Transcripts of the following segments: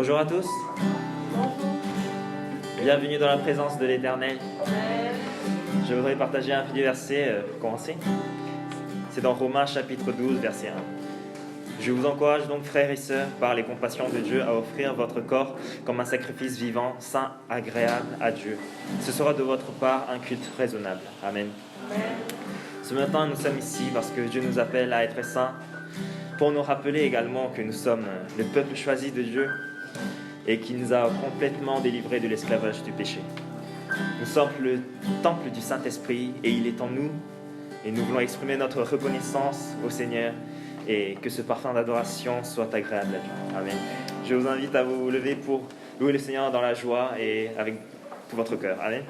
Bonjour à tous. Bienvenue dans la présence de l'Éternel. Je voudrais partager un petit verset pour commencer. C'est dans Romains chapitre 12, verset 1. Je vous encourage donc, frères et sœurs, par les compassions de Dieu, à offrir votre corps comme un sacrifice vivant, saint, agréable à Dieu. Ce sera de votre part un culte raisonnable. Amen. Ce matin, nous sommes ici parce que Dieu nous appelle à être saints, pour nous rappeler également que nous sommes le peuple choisi de Dieu et qu'il nous a complètement délivrés de l'esclavage du péché. Nous sommes le temple du Saint-Esprit et il est en nous, et nous voulons exprimer notre reconnaissance au Seigneur et que ce parfum d'adoration soit agréable à Dieu. Amen. Je vous invite à vous lever pour louer le Seigneur dans la joie et avec tout votre cœur. Amen.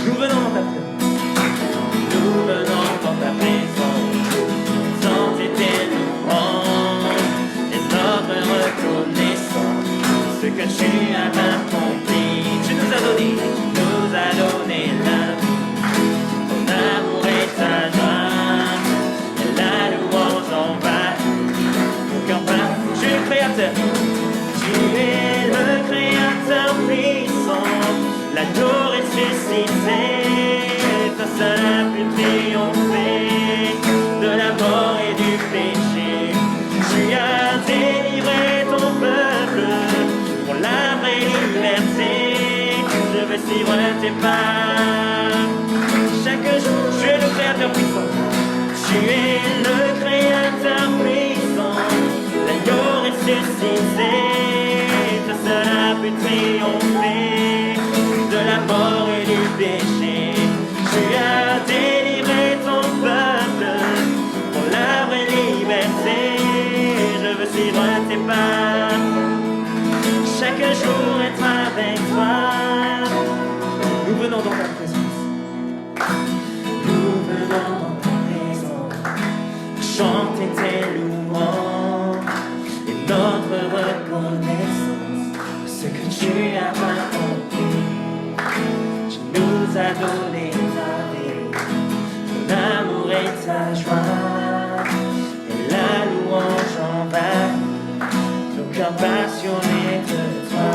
Nous venons dans ta présence. tes pas. Chaque jour, tu es le Créateur puissant. Tu es le Créateur puissant. L'agneau ressuscité, toi seul a pu triompher de la mort et du péché. Tu as délivré ton peuple pour la vraie liberté. Je veux suivre tes pas, chaque jour être avec toi. Nous venons dans ta présence. Nous venons dans ta présence, chanter tes louanges et notre reconnaissance de ce que tu as accompli. Tu nous as donné ta vie, ton amour et ta joie, et la louange envahit nos cœurs passionnés de toi.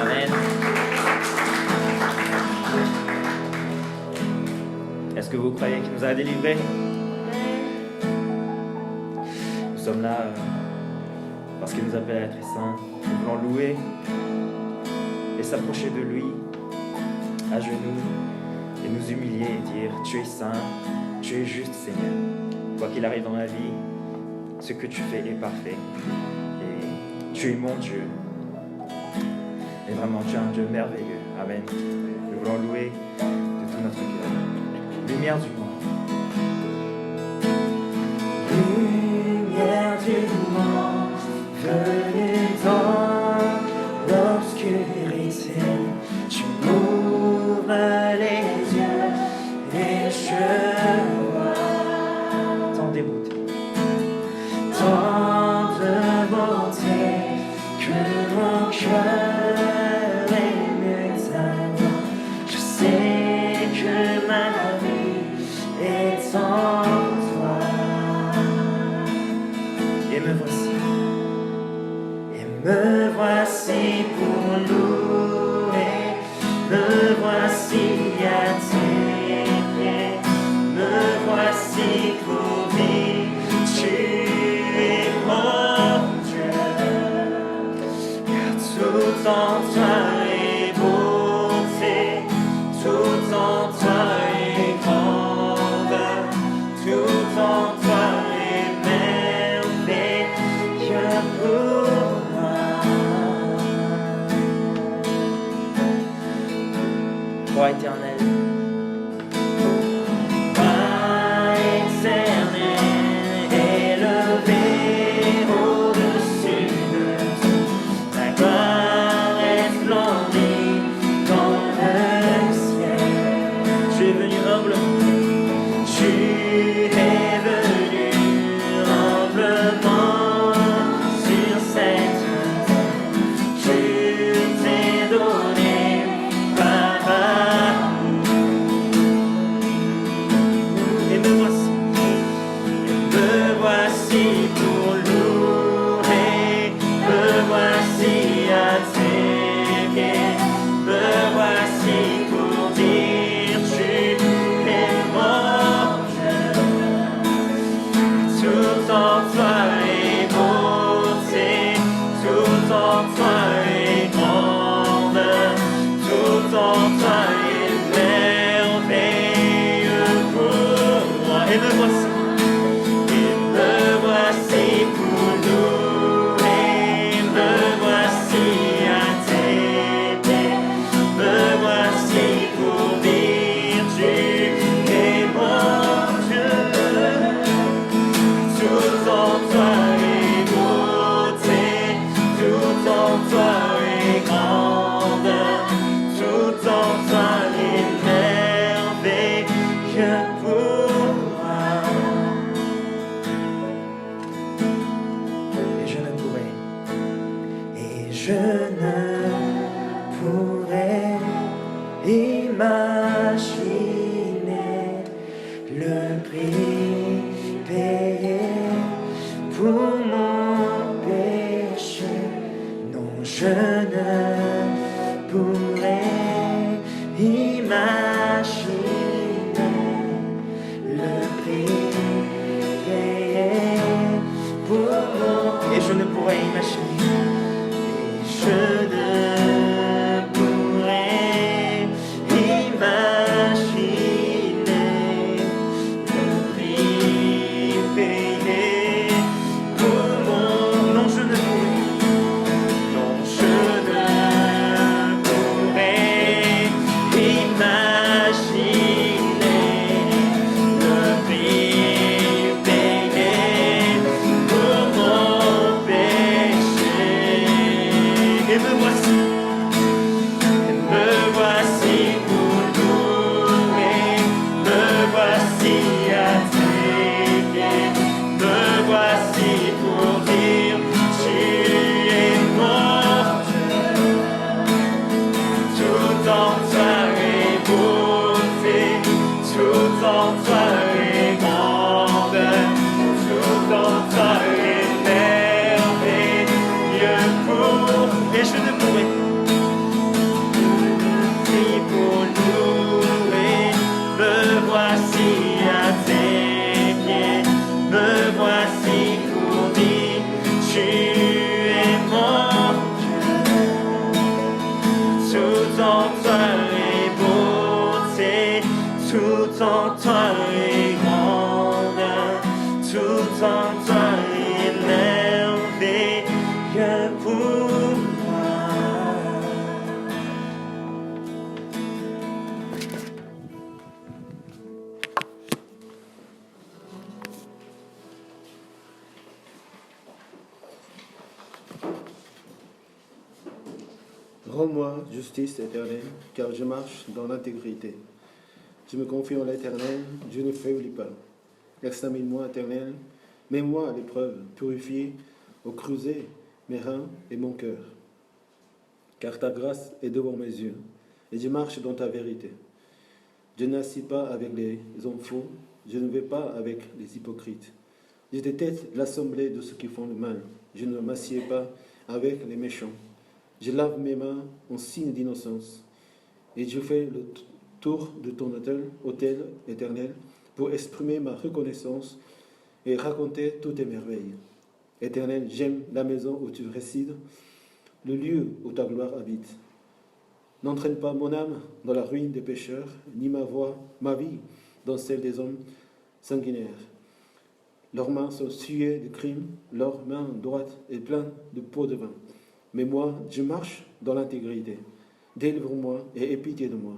Amen. Est-ce que vous croyez qu'il nous a délivrés? Nous sommes là parce qu'il nous appelle à être saints. Nous voulons louer et s'approcher de lui à genoux et nous humilier et dire: tu es saint, tu es juste, Seigneur. Quoi qu'il arrive dans ma vie, ce que tu fais est parfait et tu es mon Dieu. Et vraiment, tu es un Dieu merveilleux. Amen. Nous voulons louer de tout notre cœur. Lumière du monde. Lumière du monde, venue dans l'obscurité, tu m'ouvres les yeux et je vois tant de beauté, tant de beauté que mon cœur est tellement. Je sais que ma vie est en toi. Et me voici pour louer, me voici à tes pieds, me voici pour dire: tu es mon Dieu, car tout en toi est beauté, tout en toi est grandeur, tout en toi est merveilleux pour moi. Roi éternel, Roi éternel, élevé au-dessus de tout, ta gloire resplendit dans le ciel. Tu es venu humblement, tu es venu humblement sur cette terre. Tu t'es donné par amour. Et me voici pour louer, me voici à tes pieds, me voici pour dire: tu es mon Dieu, tout en toi est beauté, tout en toi est grandeur, tout en toi est merveilleux pour moi. Et me voici pour louer, me voici à tes pieds, me voici pour dire: tu es mon Dieu, tout en toi est beauté, tout en toi est grandeur, tout en toi est merveilleux pour moi. Rends-moi justice éternelle, car je marche dans l'intégrité. Je me confie en l'Éternel, je ne faiblis pas. Examine-moi, Éternel, mets-moi à l'épreuve, purifie au creuset mes reins et mon cœur. Car ta grâce est devant mes yeux, et je marche dans ta vérité. Je n'assis pas avec les hommes faux, je ne vais pas avec les hypocrites. Je déteste l'assemblée de ceux qui font le mal, je ne m'assieds pas avec les méchants. Je lave mes mains en signe d'innocence, et je fais le tour de ton autel éternel pour exprimer ma reconnaissance et raconter toutes tes merveilles. Éternel, j'aime la maison où tu résides, le lieu où ta gloire habite. N'entraîne pas mon âme dans la ruine des pécheurs, ni ma vie dans celle des hommes sanguinaires. Leurs mains sont souillées de crimes, leur main droite est pleine de pots de vin. Mais moi, je marche dans l'intégrité. Délivre-moi et aie pitié de moi.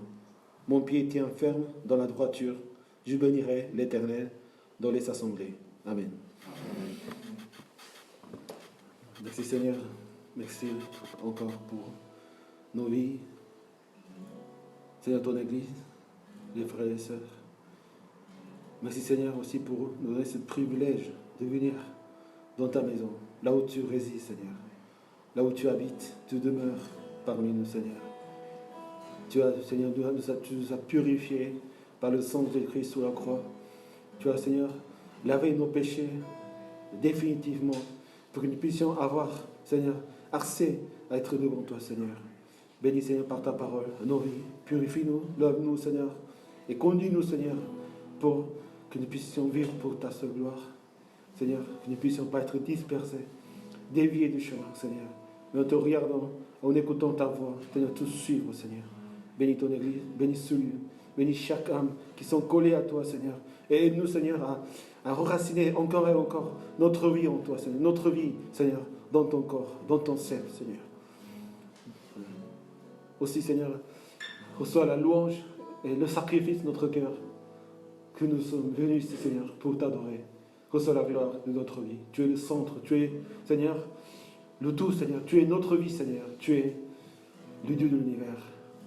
Mon pied tient ferme dans la droiture. Je bénirai l'Éternel dans les assemblées. Amen. Merci Seigneur. Merci encore pour nos vies. Seigneur, ton Église, les frères et sœurs. Merci Seigneur aussi pour nous donner ce privilège de venir dans ta maison, là où tu résides Seigneur, là où tu habites, tu demeures parmi nous Seigneur. Seigneur, tu nous as purifiés par le sang de Christ sur la croix. Tu as Seigneur lavé nos péchés définitivement pour que nous puissions avoir Seigneur accès à être devant toi Seigneur. Bénis Seigneur par ta parole nos vies, purifie-nous, lave-nous Seigneur et conduis-nous Seigneur pour que nous puissions vivre pour ta seule gloire. Seigneur, que nous ne puissions pas être dispersés, déviés du chemin, Seigneur. Mais en te regardant, en écoutant ta voix, Seigneur, tout suivre, Seigneur. Bénis ton Église, bénis ce lieu, bénis chaque âme qui sont collées à toi, Seigneur. Et aide-nous, Seigneur, à enraciner encore et encore notre vie en toi, Seigneur. Notre vie, Seigneur, dans ton corps, dans ton sein, Seigneur. Aussi, Seigneur, reçois la louange et le sacrifice de notre cœur, que nous sommes venus, Seigneur, pour t'adorer. Reçois la gloire de notre vie. Tu es le centre, tu es, Seigneur, le tout, Seigneur. Tu es notre vie, Seigneur. Tu es le Dieu de l'univers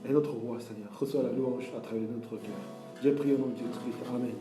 et notre roi, Seigneur. Reçois la louange à travers notre cœur. J'ai prié au nom de Jésus-Christ. Amen.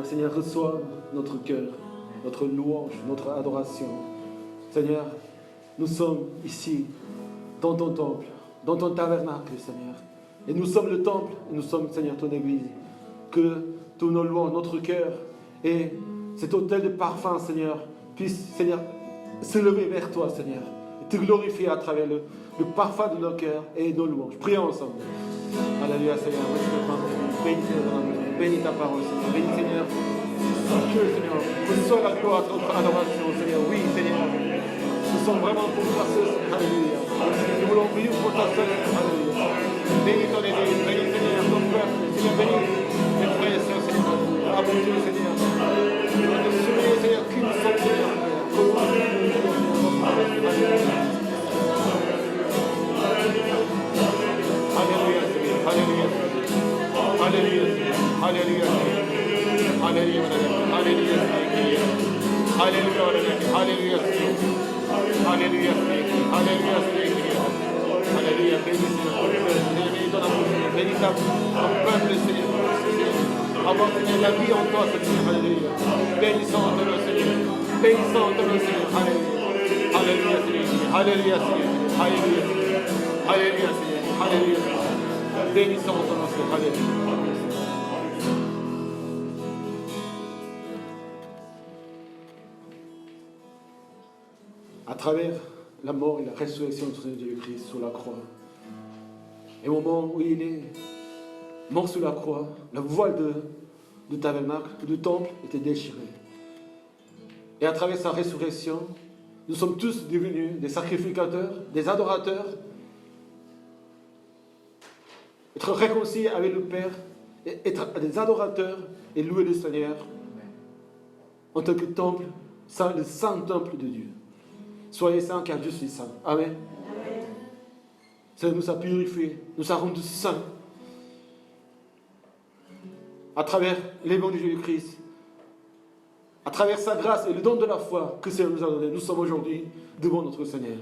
Seigneur, reçois notre cœur, notre louange, notre adoration. Seigneur, nous sommes ici dans ton temple, dans ton tabernacle, Seigneur. Et nous sommes le temple, et nous sommes, Seigneur, ton Église. Que tous nos louanges, notre cœur et cet autel de parfum, Seigneur, puisse, Seigneur, se lever vers toi, Seigneur, et te glorifier à travers le parfum de nos cœurs et nos louanges. Prions ensemble. Alléluia, Seigneur. Bénis ta parole, Seigneur. Bénis, Seigneur. Que, Seigneur, reçois la gloire de notre adoration, Seigneur. Oui, Seigneur. Nous sommes vraiment pour toi, Seigneur. Alléluia. Nous voulons vivre pour ta seule. Alléluia. Bénis ton Église. Bénis, Seigneur, ton peuple. Seigneur, bénis mes frères et sœurs, Seigneur. À mon Dieu, Seigneur. Nous te souvenir, Seigneur, qui nous sommes, Seigneur. Alléluia, Seigneur. Alléluia. Alléluia. Alléluia. Alléluia. Alléluia. Alléluia. Alléluia. Alléluia. Alléluia. Alléluia. Bénis ton amour, bénis ton peuple, Seigneur. Avoir, Seigneur, la vie en toi, Seigneur. Alléluia. Bénissons-le, Seigneur. Bénissons-le, Seigneur. Alléluia. Alléluia, Seigneur. Alléluia, Seigneur. Alléluia. Alléluia, Seigneur. Alléluia. Bénissons ton nom, Seigneur. Alléluia. À travers la mort et la résurrection de Seigneur Jésus-Christ sur la croix, et au moment où il est mort sur la croix, la voile de tabernacle, du temple était déchirée. Et à travers sa résurrection, nous sommes tous devenus des sacrificateurs, des adorateurs, être réconciliés avec le Père, et être des adorateurs et louer le Seigneur en tant que temple, le saint temple de Dieu. Soyez saints car je suis saint. Amen. Ça nous a purifiés, nous a rendus saints. À travers l'évangile de Jésus-Christ, à travers sa grâce et le don de la foi que le Seigneur nous a donné, nous sommes aujourd'hui devant notre Seigneur.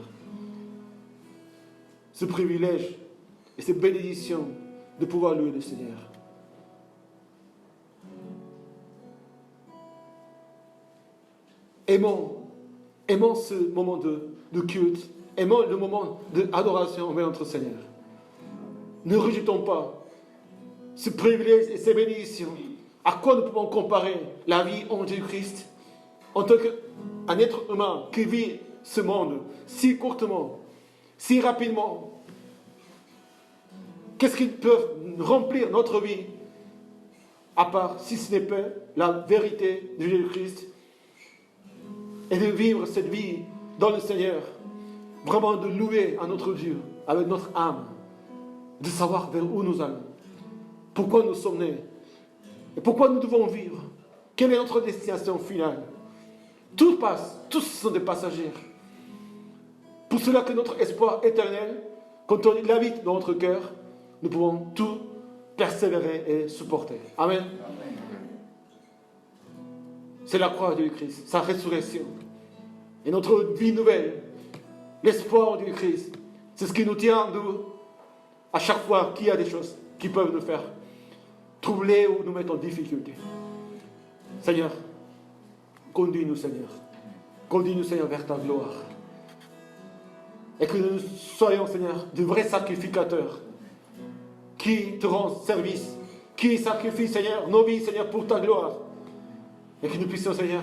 Ce privilège et cette bénédiction de pouvoir louer le Seigneur. Aimons ce moment de culte, aimons le moment d'adoration envers notre Seigneur. Ne rejetons pas ce privilège et ces bénédictions. À quoi nous pouvons comparer la vie en Jésus-Christ en tant qu'un être humain qui vit ce monde si courtement, si rapidement? Qu'est-ce qui peut remplir notre vie à part, si ce n'est pas la vérité de Jésus-Christ, et de vivre cette vie dans le Seigneur, vraiment de louer à notre Dieu avec notre âme, de savoir vers où nous allons, pourquoi nous sommes nés et pourquoi nous devons vivre, quelle est notre destination finale. Tout passe, tous sont des passagers. Pour cela que notre espoir éternel, quand on l'habite dans notre cœur, nous pouvons tout persévérer et supporter. Amen. C'est la croix de Christ, sa résurrection. Et notre vie nouvelle, l'espoir du Christ, c'est ce qui nous tient debout à chaque fois qu'il y a des choses qui peuvent nous faire troubler ou nous mettre en difficulté. Seigneur, conduis-nous, Seigneur. Conduis-nous, Seigneur, vers ta gloire. Et que nous soyons, Seigneur, de vrais sacrificateurs qui te rendent service, qui sacrifient, Seigneur, nos vies, Seigneur, pour ta gloire. Et que nous puissions, Seigneur,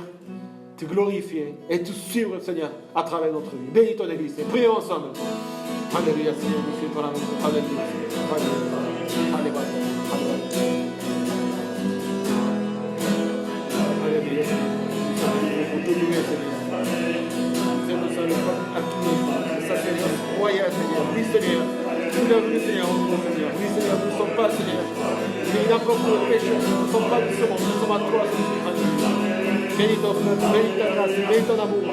te glorifier et te suivre, Seigneur, à travers notre vie. Bénis ton Église et prions ensemble. Alléluia, Seigneur, nous sommes pour l'amour. Alléluia. Alléluia. Alléluia. Nous sommes pour te louer, Seigneur. Nous sommes le sacerdoce royal, Seigneur. Oui, Seigneur. Nous l'avons, Seigneur, en nous, Seigneur. Oui, Seigneur, nous ne sommes pas, Seigneur. Mais il y a encore de péché. Nous ne sommes pas du ce monde. Nous sommes à toi, Seigneur. Bénis ton peuple, bénis ta grâce, bénis ton amour.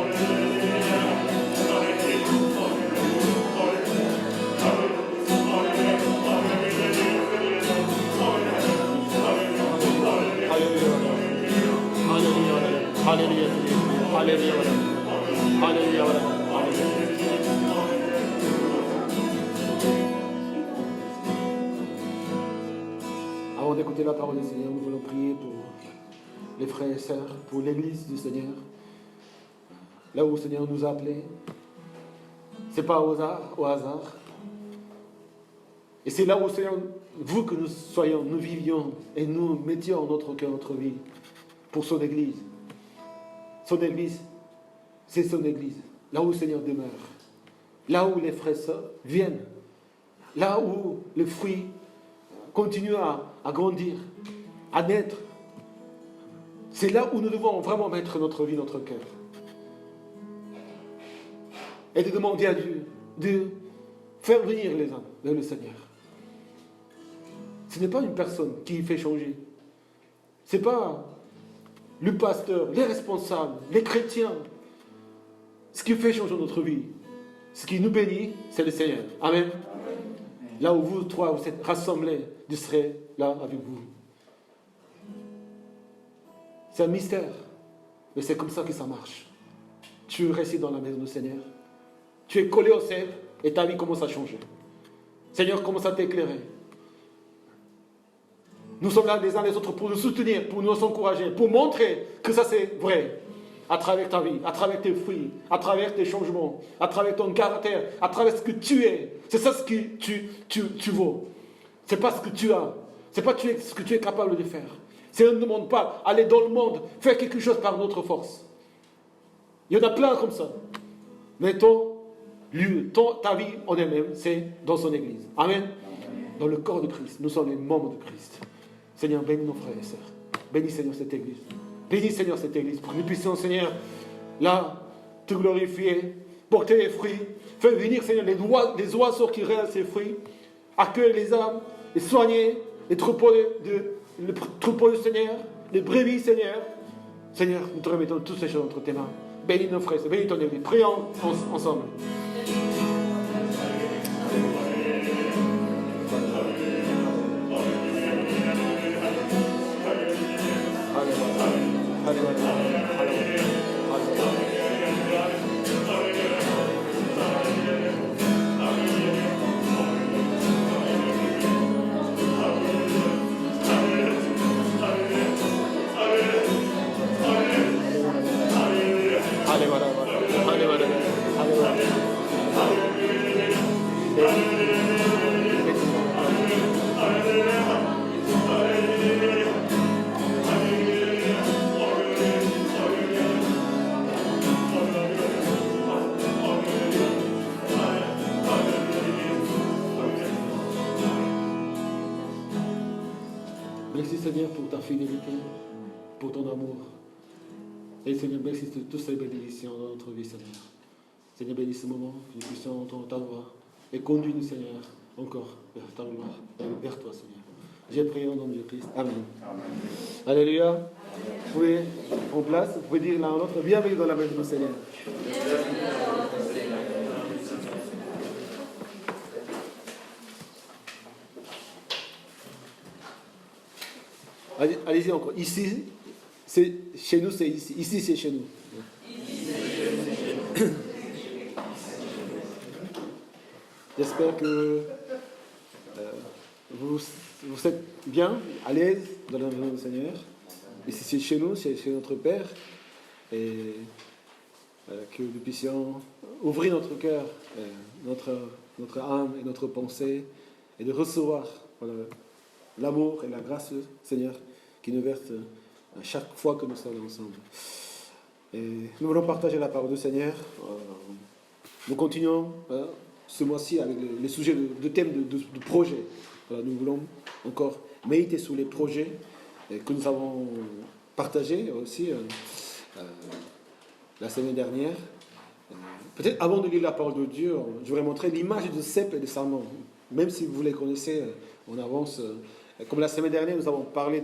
Alléluia, Alléluia, Alléluia, Avant d'écouter la parole du Seigneur, nous voulons prier pour les frères et sœurs, pour l'Église du Seigneur, là où le Seigneur nous a appelés, Ce n'est pas au hasard. Et c'est là où, Seigneur, vous que nous vivions et nous mettions notre cœur, notre vie pour son Église. Son Église, c'est son Église. Là où le Seigneur demeure. Là où les frères et sœurs viennent. Là où les fruits continuent à grandir, à naître. C'est là où nous devons vraiment mettre notre vie, notre cœur. Et de demander à Dieu de faire venir les uns vers le Seigneur. Ce n'est pas une personne qui fait changer. Ce n'est pas le pasteur, les responsables, les chrétiens. Ce qui fait changer notre vie, ce qui nous bénit, c'est le Seigneur. Amen. Amen. Là où vous trois, vous êtes rassemblés, je serai là avec vous. C'est un mystère, mais c'est comme ça que ça marche. Tu restes dans la maison du Seigneur, tu es collé au cèpe et ta vie commence à changer. Seigneur commence à t'éclairer. Nous sommes là les uns les autres pour nous soutenir, pour nous encourager, pour montrer que ça c'est vrai. À travers ta vie, à travers tes fruits, à travers tes changements, à travers ton caractère, à travers ce que tu es. C'est ça ce que tu vaux. C'est pas ce que tu as. C'est pas ce que tu es capable de faire. Seigneur ne demande pas aller dans le monde, faire quelque chose par notre force. Il y en a plein comme ça. Mais ta vie en elle-même, c'est dans son Église. Amen. Dans le corps de Christ. Nous sommes les membres de Christ. Seigneur, bénis nos frères et sœurs. Bénis, Seigneur, cette Église. Bénis, Seigneur, cette Église, pour que nous puissions, Seigneur, là, te glorifier, porter les fruits, faire venir, Seigneur, les oiseaux qui réalisent ces fruits, accueillir les âmes, et soigner les troupeaux du Seigneur, les brebis, Seigneur. Seigneur, nous te remettons toutes ces choses entre tes mains. Bénis nos frères, bénis ton Église. Prions ensemble. Merci Seigneur pour ta fidélité, pour ton amour. Et Seigneur, merci de toutes ces bénédictions dans notre vie, Seigneur. Seigneur, bénis ce moment, que nous puissions entendre ta voix. Et conduis-nous, Seigneur, encore vers ta gloire, vers toi, Seigneur. J'ai prié au nom de Christ. Amen. Amen. Alléluia. Vous pouvez en place, vous pouvez dire l'un à l'autre, bienvenue dans la maison du Seigneur. Allez-y encore. Ici, c'est chez nous, c'est ici. Ici, c'est chez nous. J'espère que vous êtes bien, à l'aise dans la maison du Seigneur. Ici, c'est chez nous, c'est chez notre Père. Et que nous puissions ouvrir notre cœur, notre âme et notre pensée, et de recevoir l'amour et la grâce, Seigneur, qui nous verse à chaque fois que nous sommes ensemble. Et nous voulons partager la parole du Seigneur. Nous continuons ce mois-ci avec les sujets de thèmes de projets. Voilà, nous voulons encore méditer sur les projets que nous avons partagés aussi la semaine dernière. Peut-être avant de lire la parole de Dieu, je voudrais montrer l'image de cep et de sarment. Même si vous les connaissez en avance. Comme la semaine dernière, nous avons parlé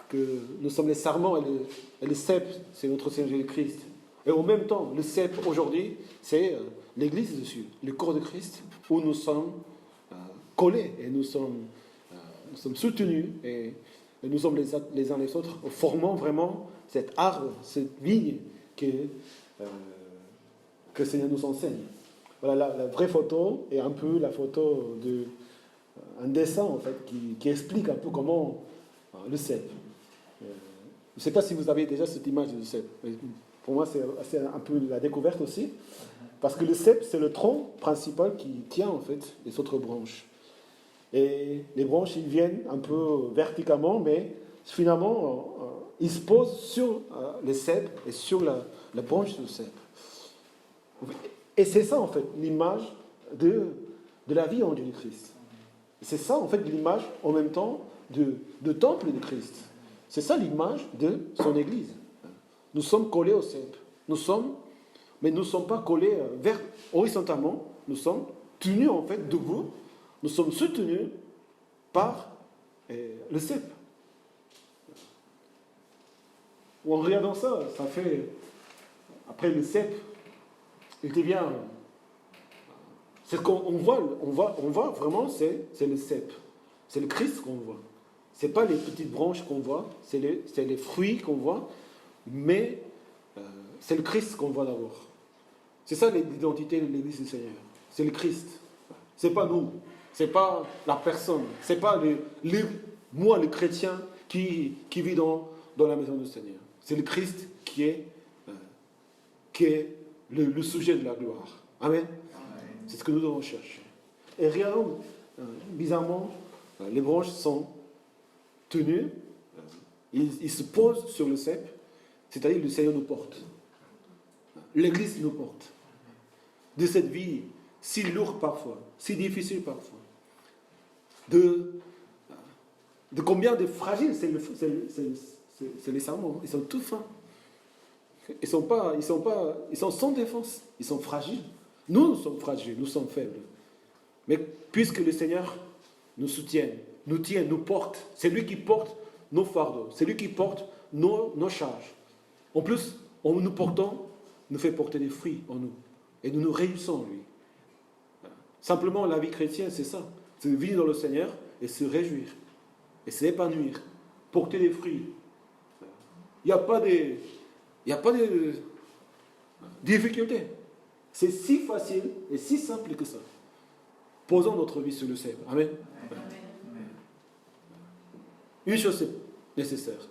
que nous sommes les sarments et le cep, c'est notre Seigneur Jésus-Christ. Et en même temps, le cep aujourd'hui, c'est l'Église dessus, le corps de Christ, où nous sommes collés et nous sommes soutenus et nous sommes les uns les autres, formant vraiment cet arbre, cette vigne que le Seigneur nous enseigne. Voilà, la vraie photo est un peu la photo un dessin en fait qui explique un peu comment le cep. Je ne sais pas si vous avez déjà cette image du cep. Pour moi, c'est un peu la découverte aussi. Parce que le cep, c'est le tronc principal qui tient en fait les autres branches. Et les branches, ils viennent un peu verticalement, mais finalement, ils se posent sur le cep et sur la branche du cep. Et c'est ça en fait l'image de la vie en Jésus-Christ. C'est ça en fait l'image en même temps de temple de Christ. C'est ça l'image de son Église. Nous sommes collés au cep. Mais nous ne sommes pas collés horizontalement. Nous sommes tenus en fait debout. Nous sommes soutenus par le cep. En regardant ça, ça fait... Après le cep, il devient... C'est ce qu'on voit, on voit vraiment, c'est le cep. C'est le Christ qu'on voit. Ce n'est pas les petites branches qu'on voit, c'est les fruits qu'on voit, mais c'est le Christ qu'on voit d'abord. C'est ça l'identité de l'Église du Seigneur. C'est le Christ. Ce n'est pas nous. Ce n'est pas la personne. Ce n'est pas moi, le chrétien, qui vit dans la maison du Seigneur. C'est le Christ qui est le sujet de la gloire. Amen. C'est ce que nous devons chercher. Et regardons, bizarrement, les branches sont tenues, ils se posent sur le cep, c'est-à-dire le Seigneur nous porte. L'Église nous porte. De cette vie si lourde parfois, si difficile parfois, de combien de fragiles, c'est les serments, ils sont tout fins. Ils sont sans défense, ils sont fragiles. Nous sommes fragiles, nous sommes faibles. Mais puisque le Seigneur nous soutient, nous tient, nous porte, c'est lui qui porte nos fardeaux, c'est lui qui porte nos charges. En plus, en nous portant, nous fait porter des fruits en nous. Et nous nous réjouissons en lui. Simplement, la vie chrétienne, c'est ça. C'est vivre dans le Seigneur et se réjouir. Et s'épanouir. Porter des fruits. Il n'y a pas de difficulté. C'est si facile et si simple que ça. Posons notre vie sur le Seigneur. Amen. Une chose est nécessaire,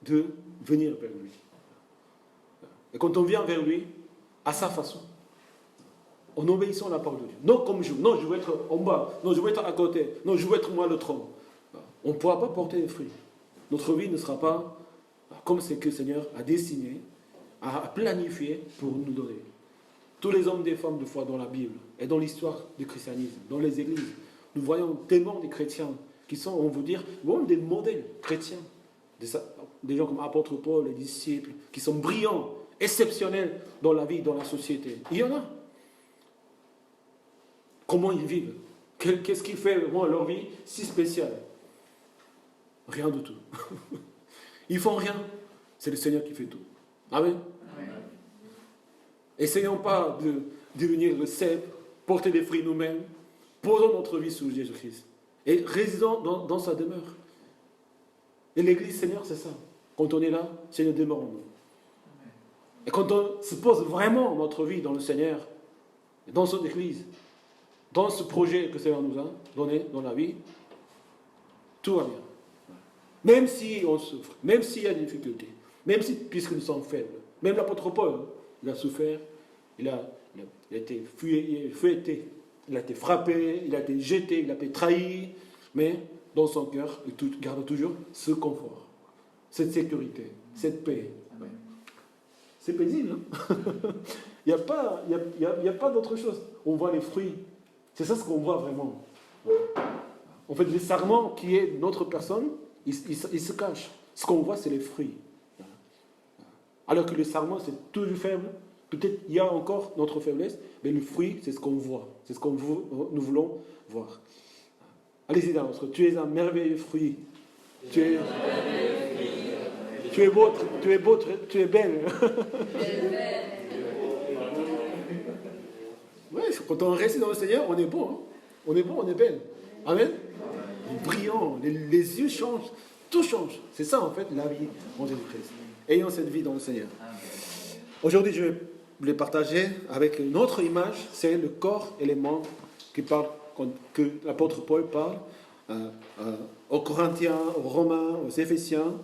de venir vers lui. Et quand on vient vers lui, à sa façon, en obéissant à la parole de Dieu. Non comme je. Non, je veux être en bas. Non, je veux être à côté. Non, je veux être moi le tronc. On ne pourra pas porter des fruits. Notre vie ne sera pas comme ce que le Seigneur a dessiné, a planifié pour nous donner. Tous les hommes et des femmes de foi dans la Bible et dans l'histoire du christianisme, dans les églises, nous voyons tellement des chrétiens qui sont, on veut dire, des modèles chrétiens. Des gens comme apôtre Paul, les disciples, qui sont brillants, exceptionnels dans la vie, dans la société. Il y en a. Comment ils vivent? Qu'est-ce qui fait vraiment leur vie si spéciale? Rien du tout. Ils font rien. C'est le Seigneur qui fait tout. Amen. Essayons pas de devenir le cep, porter des fruits nous-mêmes. Posons notre vie sous Jésus-Christ. Et résidons dans sa demeure. Et l'Église, Seigneur, c'est ça. Quand on est là, Seigneur demeure en nous. Et quand on se pose vraiment notre vie dans le Seigneur, dans son Église, dans ce projet que le Seigneur nous a donné dans la vie, tout va bien. Même si on souffre, même s'il y a des difficultés, même si, puisque nous sommes faibles, même l'apôtre Paul, il a souffert, il a été fouetté, il a été frappé, il a été jeté, il a été trahi, mais dans son cœur, il garde toujours ce confort, cette sécurité, cette paix. C'est paisible, hein. Il n'y a pas d'autre chose. On voit les fruits. C'est ça ce qu'on voit vraiment. En fait, le sarment qui est notre personne, il se cache. Ce qu'on voit, c'est les fruits. Alors que le sarment, c'est toujours faible. Peut-être il y a encore notre faiblesse, mais le fruit, c'est ce qu'on voit. C'est ce que nous voulons voir. Allez-y dans l'autre. Tu es un merveilleux fruit. Tu es beau, tu es belle. Ouais, quand on reste dans le Seigneur, on est beau. Hein? On est beau, on est belle. Amen. Brillant, les yeux changent, tout change. C'est ça en fait la vie en Jésus-Christ. Ayons cette vie dans le Seigneur. Aujourd'hui, je voulais partager avec une autre image, c'est le corps et les membres que l'apôtre Paul parle aux Corinthiens, aux Romains, aux Éphésiens.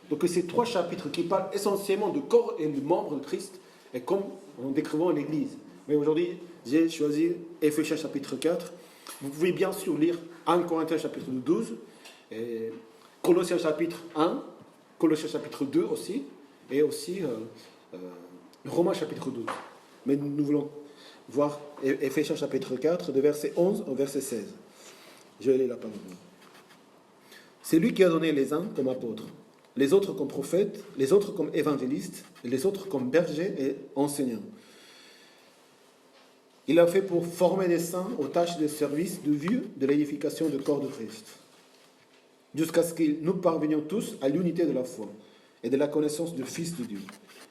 Donc ces 3 chapitres qui parlent essentiellement du corps et du membre de Christ, et comme en décrivant l'Église. Mais aujourd'hui, j'ai choisi Éphésiens chapitre 4. Vous pouvez bien sûr lire 1 Corinthiens chapitre 12, et Colossiens chapitre 1, Colossiens chapitre 2 aussi, et aussi Romains chapitre 12. Mais nous voulons voir Éphésiens chapitre 4, de verset 11 au verset 16. Je vais lire la parole. C'est lui qui a donné les uns comme apôtres, les autres comme prophètes, les autres comme évangélistes, et les autres comme bergers et enseignants. Il a fait pour former les saints aux tâches de service de vue de l'édification du corps de Christ, jusqu'à ce que nous parvenions tous à l'unité de la foi et de la connaissance du Fils de Dieu,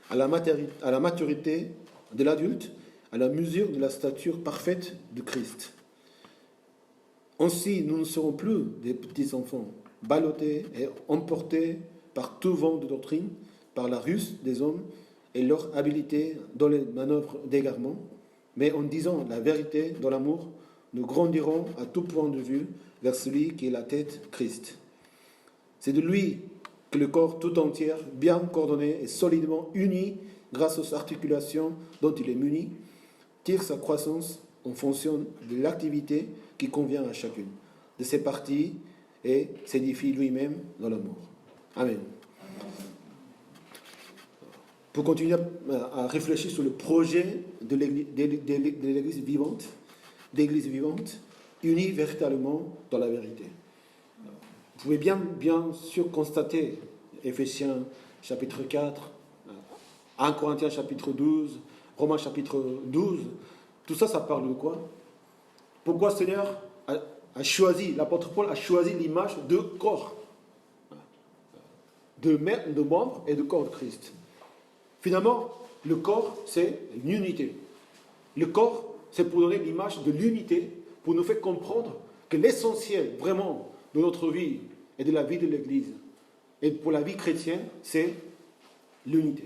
à la maturité de l'adulte, à la mesure de la stature parfaite de Christ. Ainsi, nous ne serons plus des petits enfants, ballottés et emportés par tout vent de doctrine, par la ruse des hommes et leur habileté dans les manœuvres d'égarement, mais en disant la vérité dans l'amour, nous grandirons à tout point de vue vers celui qui est la tête, Christ. C'est de lui que le corps tout entier, bien coordonné et solidement uni grâce aux articulations dont il est muni, tire sa croissance en fonction de l'activité qui convient à chacune de ses parties et s'édifie lui-même dans l'amour. Amen. Pour continuer à réfléchir sur le projet de l'Église vivante, unie véritablement dans la vérité. Vous pouvez bien sûr constater Éphésiens chapitre 4, 1 Corinthiens chapitre 12, Romains chapitre 12, tout ça, ça parle de quoi? Pourquoi le Seigneur a choisi, l'apôtre Paul a choisi l'image de corps, de membres et de corps de Christ. Finalement, le corps, c'est une unité. Le corps, c'est pour donner l'image de l'unité, pour nous faire comprendre que l'essentiel, vraiment, de notre vie et de la vie de l'Église, et pour la vie chrétienne, c'est l'unité.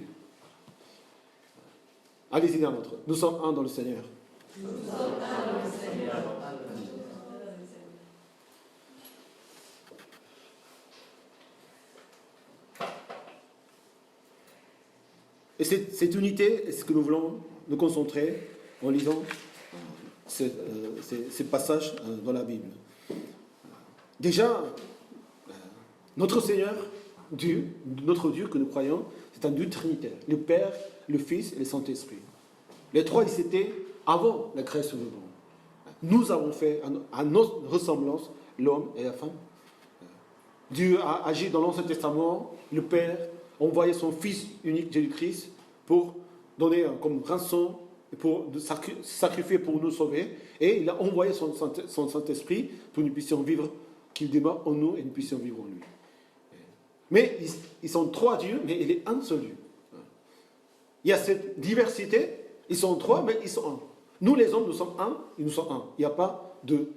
Allez-y dans notre. Nous sommes un dans le Seigneur. Nous sommes un dans le Seigneur. Et cette unité, est ce que nous voulons nous concentrer en lisant ces passages dans la Bible. Déjà, notre Seigneur, Dieu, notre Dieu que nous croyons, c'est un Dieu trinitaire. Le Père, le Fils et le Saint-Esprit. Les trois, ils étaient avant la création du monde. Nous avons fait à notre ressemblance l'homme et la femme. Dieu a agi dans l'Ancien Testament. Le Père a envoyé son Fils unique, Jésus-Christ, pour donner comme rançon, pour sacrifier pour nous sauver. Et il a envoyé son Saint-Esprit pour que nous puissions vivre, qu'il demeure en nous et nous puissions vivre en lui. Mais ils sont trois dieux, mais il est un seul Dieu. Il y a cette diversité, ils sont trois, mais ils sont un. Nous les hommes, nous sommes un, et nous sommes un. Il n'y a pas de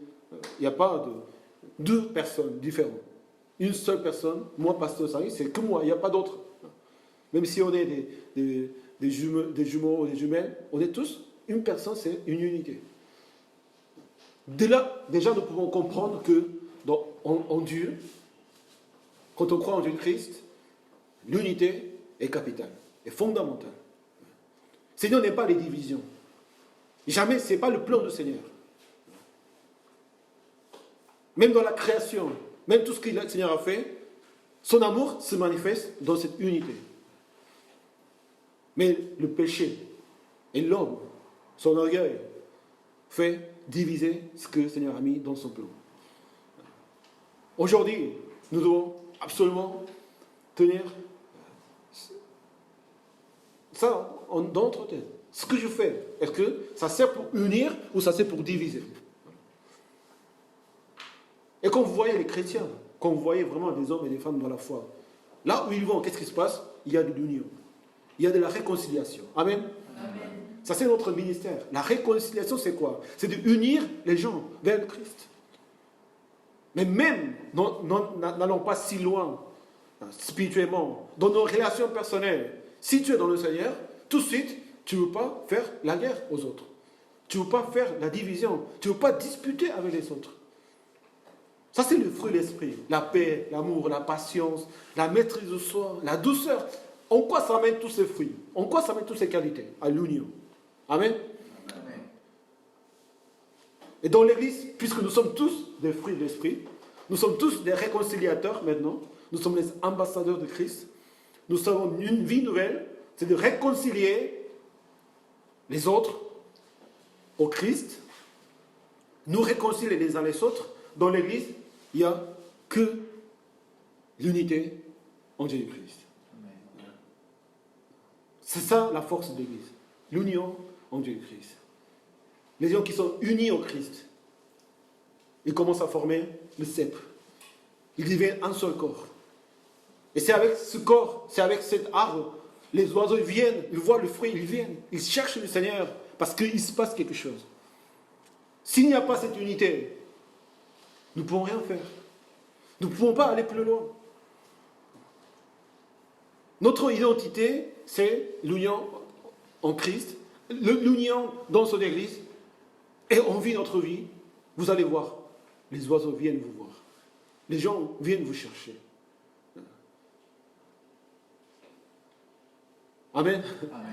deux personnes différentes. Une seule personne, moi, pasteur Sari, c'est que moi, il n'y a pas d'autre. Même si on est des jumeaux ou des jumelles, on est tous une personne, c'est une unité. Dès là, déjà, nous pouvons comprendre que en Dieu, quand on croit en Jésus-Christ, l'unité est capitale, est fondamentale. Le Seigneur n'est pas les divisions. Jamais, ce n'est pas le plan du Seigneur. Même dans la création, même tout ce que le Seigneur a fait, son amour se manifeste dans cette unité. Mais le péché et l'homme, son orgueil, fait diviser ce que le Seigneur a mis dans son plan. Aujourd'hui, nous devons absolument tenir ça dans notre tête. Ce que je fais, est-ce que ça sert pour unir ou ça sert pour diviser? Et quand vous voyez les chrétiens, quand vous voyez vraiment des hommes et des femmes dans la foi, là où ils vont, qu'est-ce qui se passe? Il y a de l'union. Il y a de la réconciliation. Amen. Amen. Ça, c'est notre ministère. La réconciliation, c'est quoi? C'est de unir les gens vers le Christ. Mais même, n'allons pas si loin, spirituellement, dans nos relations personnelles. Si tu es dans le Seigneur, tout de suite, tu ne veux pas faire la guerre aux autres. Tu ne veux pas faire la division. Tu ne veux pas disputer avec les autres. Ça, c'est le fruit de l'esprit. La paix, l'amour, la patience, la maîtrise de soi, la douceur. En quoi ça amène tous ces fruits? En quoi ça amène toutes ces qualités? À l'union. Amen. Amen. Et dans l'Église, puisque nous sommes tous des fruits de l'Esprit, nous sommes tous des réconciliateurs maintenant, nous sommes les ambassadeurs de Christ, nous avons une vie nouvelle, c'est de réconcilier les autres au Christ, nous réconcilier les uns les autres. Dans l'Église, il n'y a que l'unité en Jésus-Christ. C'est ça la force de l'Église, l'union en Jésus-Christ. Les gens qui sont unis au Christ, ils commencent à former le cep. Ils deviennent un seul corps. Et c'est avec ce corps, c'est avec cet arbre, les oiseaux viennent, ils voient le fruit, ils viennent, ils cherchent le Seigneur parce qu'il se passe quelque chose. S'il n'y a pas cette unité, nous ne pouvons rien faire. Nous ne pouvons pas aller plus loin. Notre identité, c'est l'union en Christ, l'union dans son Église, et on vit notre vie. Vous allez voir, les oiseaux viennent vous voir. Les gens viennent vous chercher. Amen. Amen.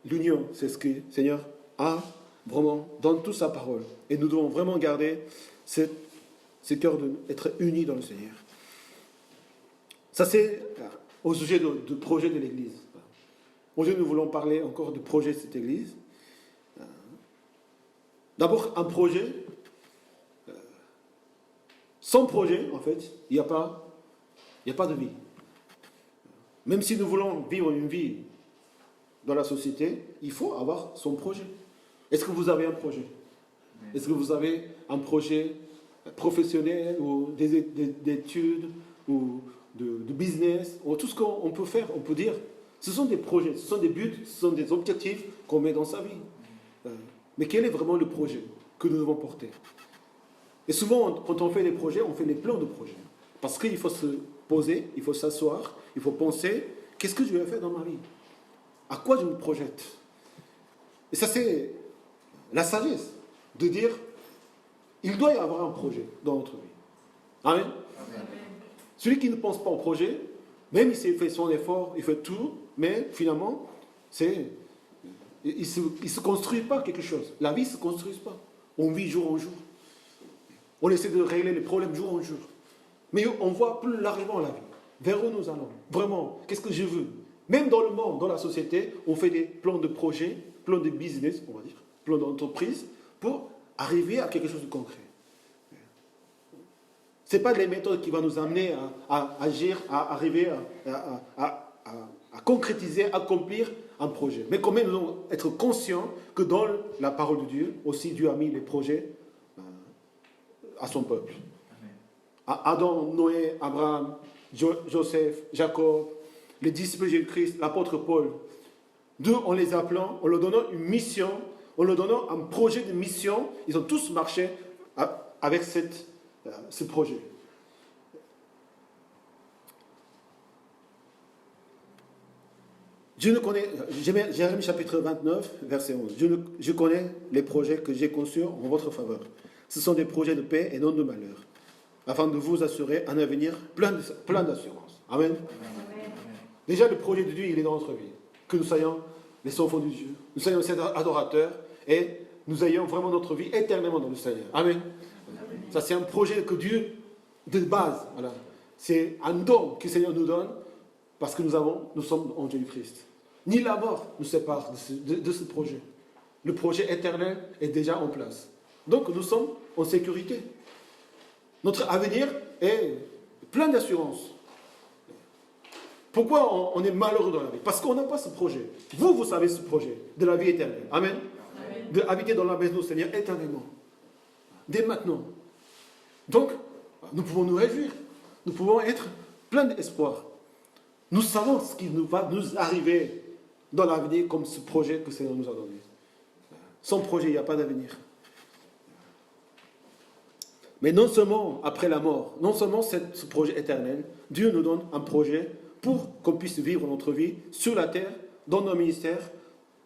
L'union, c'est ce que le Seigneur a vraiment dans toute sa parole. Et nous devons vraiment garder ce cœur d'être unis dans le Seigneur. Ça, c'est au sujet du projet de l'Église. Aujourd'hui, nous voulons parler encore du projet de cette Église. D'abord, un projet. Sans projet, en fait, il n'y a pas de vie. Même si nous voulons vivre une vie dans la société, il faut avoir son projet. Est-ce que vous avez un projet? Est-ce que vous avez un projet professionnel ou d'études ou de business ou tout ce qu'on peut faire, on peut dire. Ce sont des projets, ce sont des buts, ce sont des objectifs qu'on met dans sa vie. Mais quel est vraiment le projet que nous devons porter? Et souvent, quand on fait des projets, on fait des plans de projets. Parce qu'il faut se poser, il faut s'asseoir, il faut penser, qu'est-ce que je vais faire dans ma vie? À quoi je me projette? Et ça, c'est la sagesse de dire, il doit y avoir un projet dans notre vie. Amen. Amen. Celui qui ne pense pas au projet, même s'il fait son effort, il fait tout, mais finalement, il ne se construit pas quelque chose. La vie ne se construit pas. On vit jour en jour. On essaie de régler les problèmes jour en jour. Mais on voit plus l'arrivant à la vie. Vers où nous allons? Vraiment, qu'est-ce que je veux? Même dans le monde, dans la société, on fait des plans de projet, plans de business, on va dire, plans d'entreprise, pour arriver à quelque chose de concret. Ce n'est pas les méthodes qui vont nous amener à agir, à arriver à concrétiser, à accomplir un projet. Mais quand même, nous devons être conscients que dans la parole de Dieu, aussi Dieu a mis les projets à son peuple. À Adam, Noé, Abraham, Joseph, Jacob, les disciples de Jésus-Christ, l'apôtre Paul. D'eux, en les appelant, en leur donnant une mission, en leur donnant un projet de mission, ils ont tous marché avec ce projet. Jérémie chapitre 29, verset 11. Je connais les projets que j'ai conçus en votre faveur. Ce sont des projets de paix et non de malheur, afin de vous assurer un avenir plein d'assurance. Amen. Amen. Déjà, le projet de Dieu, il est dans notre vie. Que nous soyons les enfants de Dieu, nous soyons ses adorateurs et nous ayons vraiment notre vie éternellement dans le Seigneur. Amen. Amen. Ça, c'est un projet que Dieu, de base, voilà. C'est un don que le Seigneur nous donne parce que nous sommes en Jésus-Christ. Ni la mort nous sépare de ce projet. Le projet éternel est déjà en place. Donc, nous sommes en sécurité. Notre avenir est plein d'assurance. Pourquoi on est malheureux dans la vie? Parce qu'on n'a pas ce projet. Vous savez ce projet de la vie éternelle. Amen. Amen. De habiter dans la maison du Seigneur éternellement. Dès maintenant. Donc, nous pouvons nous réjouir. Nous pouvons être pleins d'espoir. Nous savons ce qui va nous arriver dans l'avenir comme ce projet que le Seigneur nous a donné. Sans projet, il n'y a pas d'avenir. Mais non seulement après la mort, non seulement ce projet éternel, Dieu nous donne un projet pour qu'on puisse vivre notre vie sur la terre, dans nos ministères,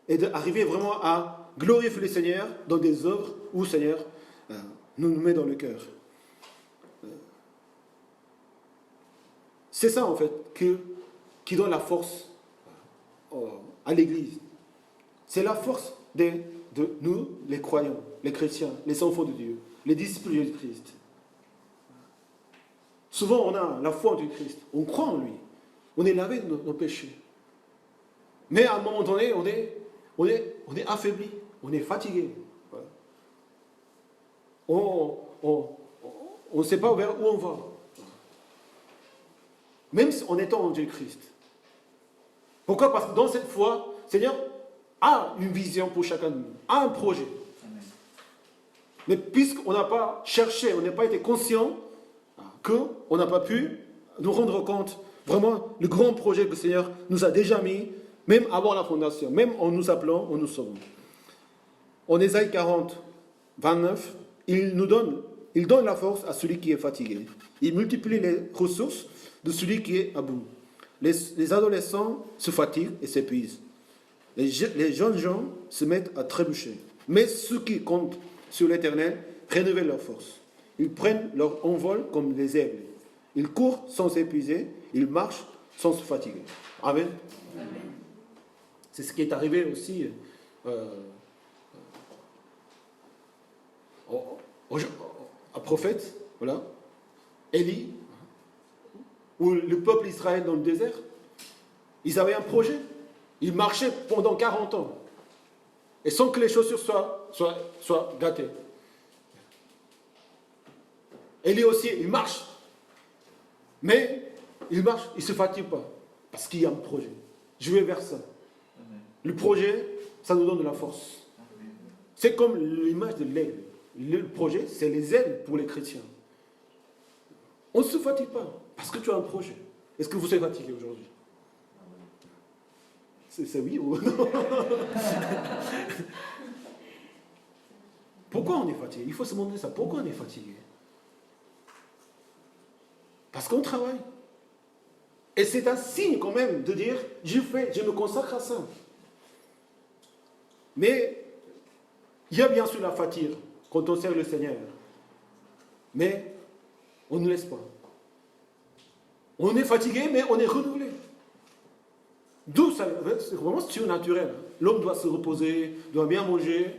et d'arriver vraiment à glorifier le Seigneur dans des œuvres où le Seigneur nous met dans le cœur. C'est ça en fait qui donne la force à l'Église. C'est la force des de nous, les croyants, les chrétiens, les enfants de Dieu, les disciples de Jésus-Christ. Souvent, on a la foi en Jésus-Christ. On croit en lui. On est lavé de nos péchés. Mais à un moment donné, on est affaibli. On est fatigué. Voilà. On ne sait pas vers où on va. Même en étant en Jésus-Christ. Pourquoi? Parce que dans cette foi, le Seigneur a une vision pour chacun de nous, a un projet. Mais puisqu'on n'a pas cherché, on n'a pas été conscient, qu'on n'a pas pu nous rendre compte vraiment le grand projet que le Seigneur nous a déjà mis, même avant la fondation, même en nous appelant, en nous sauvant. En Ésaïe 40, 29, il donne la force à celui qui est fatigué. Il multiplie les ressources de celui qui est à bout. Les adolescents se fatiguent et s'épuisent. Les jeunes gens se mettent à trébucher. Mais ceux qui comptent sur l'Éternel renouvellent leur force. Ils prennent leur envol comme les aigles. Ils courent sans s'épuiser. Ils marchent sans se fatiguer. Amen. Amen. C'est ce qui est arrivé aussi au prophète, voilà, Élie, ou le peuple d'Israël dans le désert. Ils avaient un projet. Ils marchaient pendant 40 ans. Et sans que les chaussures soient gâtées. Élie aussi, il marche. Mais il marche, il ne se fatigue pas. Parce qu'il y a un projet. Je vais vers ça. Le projet, ça nous donne de la force. C'est comme l'image de l'aigle. Le projet, c'est les ailes pour les chrétiens. On ne se fatigue pas. Parce que tu as un projet. Est-ce que vous êtes fatigué aujourd'hui? C'est oui ou non? Pourquoi on est fatigué? Il faut se demander ça. Pourquoi on est fatigué? Parce qu'on travaille. Et c'est un signe quand même de dire, je me consacre à ça. Mais il y a bien sûr la fatigue quand on sert le Seigneur. Mais on ne laisse pas. On est fatigué, mais on est renouvelé. D'où ça, c'est vraiment surnaturel. L'homme doit se reposer, doit bien manger.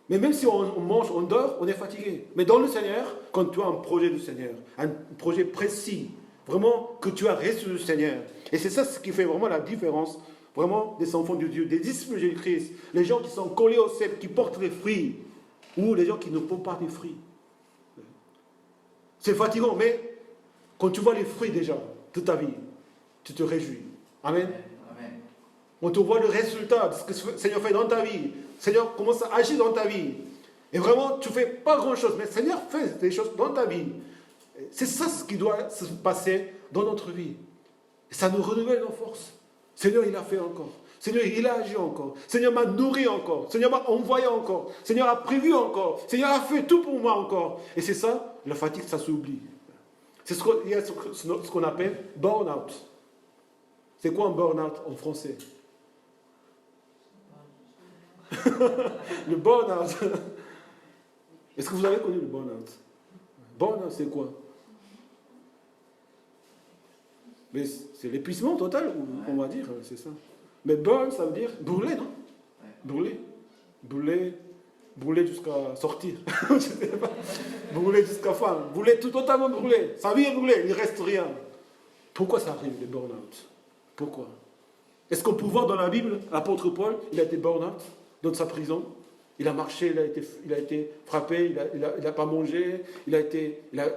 Mais même si on mange, on dort, on est fatigué. Mais dans le Seigneur, quand tu as un projet du Seigneur, un projet précis, vraiment que tu as reçu du Seigneur. Et c'est ça ce qui fait vraiment la différence, vraiment des enfants de Dieu, des disciples de Jésus-Christ, les gens qui sont collés au cep, qui portent les fruits, ou les gens qui ne portent pas des fruits. C'est fatigant, mais quand tu vois les fruits déjà de ta vie, tu te réjouis. Amen. Amen. On te voit le résultat de ce que le Seigneur fait dans ta vie. Le Seigneur commence à agir dans ta vie. Et vraiment, tu ne fais pas grand-chose, mais le Seigneur fait des choses dans ta vie. C'est ça ce qui doit se passer dans notre vie. Et ça nous renouvelle nos forces. Seigneur, il a fait encore. Seigneur, il a agi encore. Seigneur m'a nourri encore. Seigneur m'a envoyé encore. Seigneur a prévu encore. Seigneur a fait tout pour moi encore. Et c'est ça, la fatigue, ça s'oublie. C'est ce qu'on appelle burn-out. C'est quoi un burn-out en français? Le burn-out. Est-ce que vous avez connu le burn-out? Burn-out, c'est quoi? Mais c'est l'épuisement total, on va dire, c'est ça. Mais burn, ça veut dire brûler, non? Brûler. Brûler jusqu'à sortir. Je sais pas. Brûler jusqu'à fin. Brûler, tout totalement brûlé. Sa vie est brûlée, il ne reste rien. Pourquoi ça arrive, les burn-out? Pourquoi? Est-ce qu'on peut voir dans la Bible, l'apôtre Paul, il a été burn-out dans sa prison? Il a marché, il a été frappé, il n'a pas mangé, il a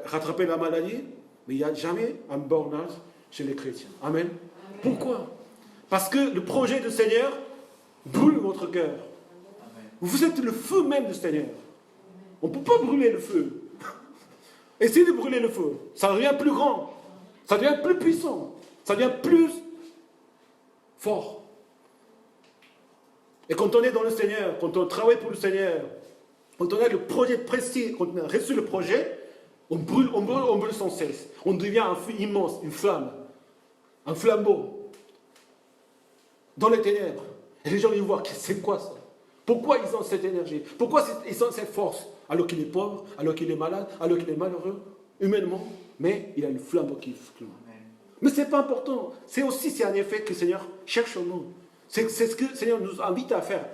rattrapé la maladie. Mais il n'y a jamais un burn-out chez les chrétiens. Amen. Pourquoi? Parce que le projet du Seigneur brûle votre cœur. Vous êtes le feu même du Seigneur. On ne peut pas brûler le feu. Essayez de brûler le feu. Ça devient plus grand. Ça devient plus puissant. Ça devient plus fort. Et quand on est dans le Seigneur, quand on travaille pour le Seigneur, quand on a le projet précis, quand on a reçu le projet, on brûle sans cesse. On devient un feu immense, une flamme, un flambeau dans les ténèbres. Et les gens viennent voir, c'est quoi ça? Pourquoi ils ont cette énergie? Pourquoi ils ont cette force? Alors qu'il est pauvre, alors qu'il est malade, alors qu'il est malheureux, humainement, mais il a une flamme qui flamme. Mais ce n'est pas important. C'est un effet que le Seigneur cherche en nous. C'est ce que le Seigneur nous invite à faire.